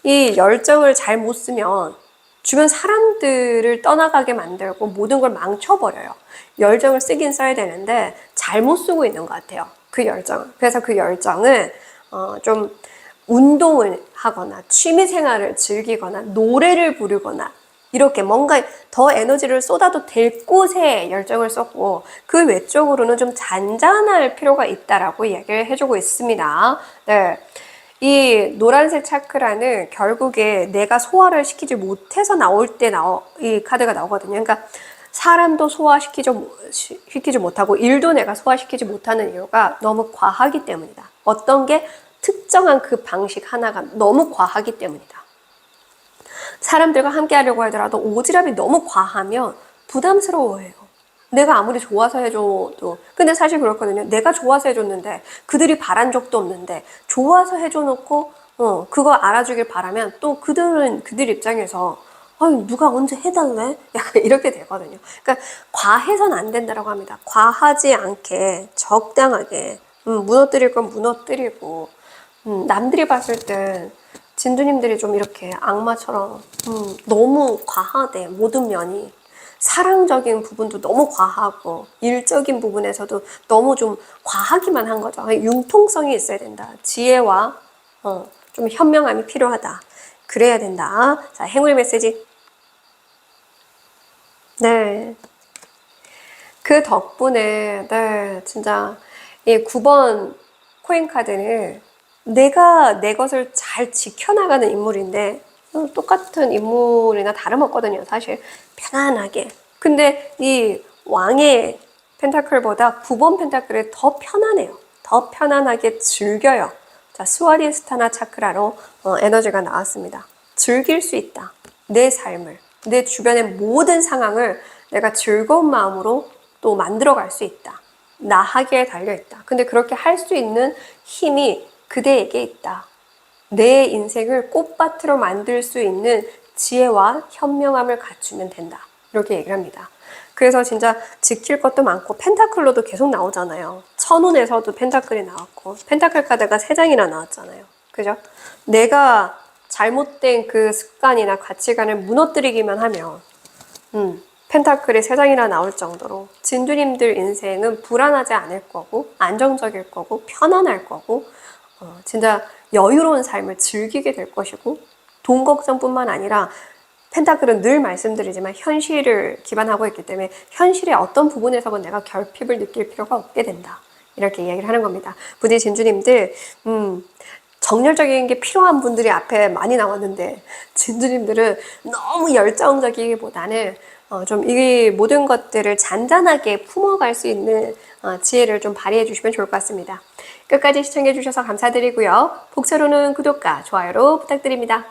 S1: 이 열정을 잘 못 쓰면 주변 사람들을 떠나가게 만들고 모든 걸 망쳐버려요. 열정을 쓰긴 써야 되는데 잘못 쓰고 있는 것 같아요. 그 열정을. 그래서 그 열정을 좀 운동을 하거나 취미생활을 즐기거나 노래를 부르거나 이렇게 뭔가 더 에너지를 쏟아도 될 곳에 열정을 쏟고 그 외적으로는 좀 잔잔할 필요가 있다라고 이야기를 해주고 있습니다. 네. 이 노란색 차크라는 결국에 내가 소화를 시키지 못해서 나올 때 이 카드가 나오거든요. 그러니까 사람도 시키지 못하고 일도 내가 소화시키지 못하는 이유가 너무 과하기 때문이다. 어떤 게 특정한 그 방식 하나가 너무 과하기 때문이다. 사람들과 함께 하려고 하더라도 오지랖이 너무 과하면 부담스러워해요. 내가 아무리 좋아서 해줘도. 근데 사실 그렇거든요. 내가 좋아서 해줬는데 그들이 바란 적도 없는데 좋아서 해줘놓고 그거 알아주길 바라면 또 그들 입장에서 아니 누가 언제 해달래? 약간 이렇게 되거든요. 그러니까 과해서는 안 된다고 합니다. 과하지 않게 적당하게 무너뜨릴 건 무너뜨리고 남들이 봤을 땐 진두님들이 좀 이렇게 악마처럼 너무 과하대 모든 면이. 사랑적인 부분도 너무 과하고 일적인 부분에서도 너무 좀 과하기만 한 거죠. 융통성이 있어야 된다. 지혜와 좀 현명함이 필요하다. 그래야 된다. 자, 행운의 메시지. 네. 그 덕분에 네, 진짜 이 9번 코인 카드는 내가 내 것을 잘 지켜나가는 인물인데 똑같은 인물이나 다름없거든요. 사실 편안하게. 근데 이 왕의 펜타클보다 9번 펜타클이 더 편안해요. 더 편안하게 즐겨요. 자, 스와리스타나 차크라로 에너지가 나왔습니다. 즐길 수 있다. 내 삶을, 내 주변의 모든 상황을 내가 즐거운 마음으로 또 만들어갈 수 있다. 나하기에 달려있다. 근데 그렇게 할 수 있는 힘이 그대에게 있다. 내 인생을 꽃밭으로 만들 수 있는 지혜와 현명함을 갖추면 된다. 이렇게 얘기를 합니다. 그래서 진짜 지킬 것도 많고 펜타클로도 계속 나오잖아요. 천운에서도 펜타클이 나왔고 펜타클 카드가 3장이나 나왔잖아요. 그죠? 내가 잘못된 그 습관이나 가치관을 무너뜨리기만 하면 펜타클이 3장이나 나올 정도로 진주님들 인생은 불안하지 않을 거고 안정적일 거고 편안할 거고 진짜 여유로운 삶을 즐기게 될 것이고 돈 걱정뿐만 아니라 펜타클은 늘 말씀드리지만 현실을 기반하고 있기 때문에 현실의 어떤 부분에서는 내가 결핍을 느낄 필요가 없게 된다. 이렇게 이야기를 하는 겁니다. 부디 진주님들 정열적인 게 필요한 분들이 앞에 많이 나왔는데 진주님들은 너무 열정적이기보다는 좀 이 모든 것들을 잔잔하게 품어갈 수 있는 지혜를 좀 발휘해 주시면 좋을 것 같습니다. 끝까지 시청해 주셔서 감사드리고요. 복채로는 구독과 좋아요로 부탁드립니다.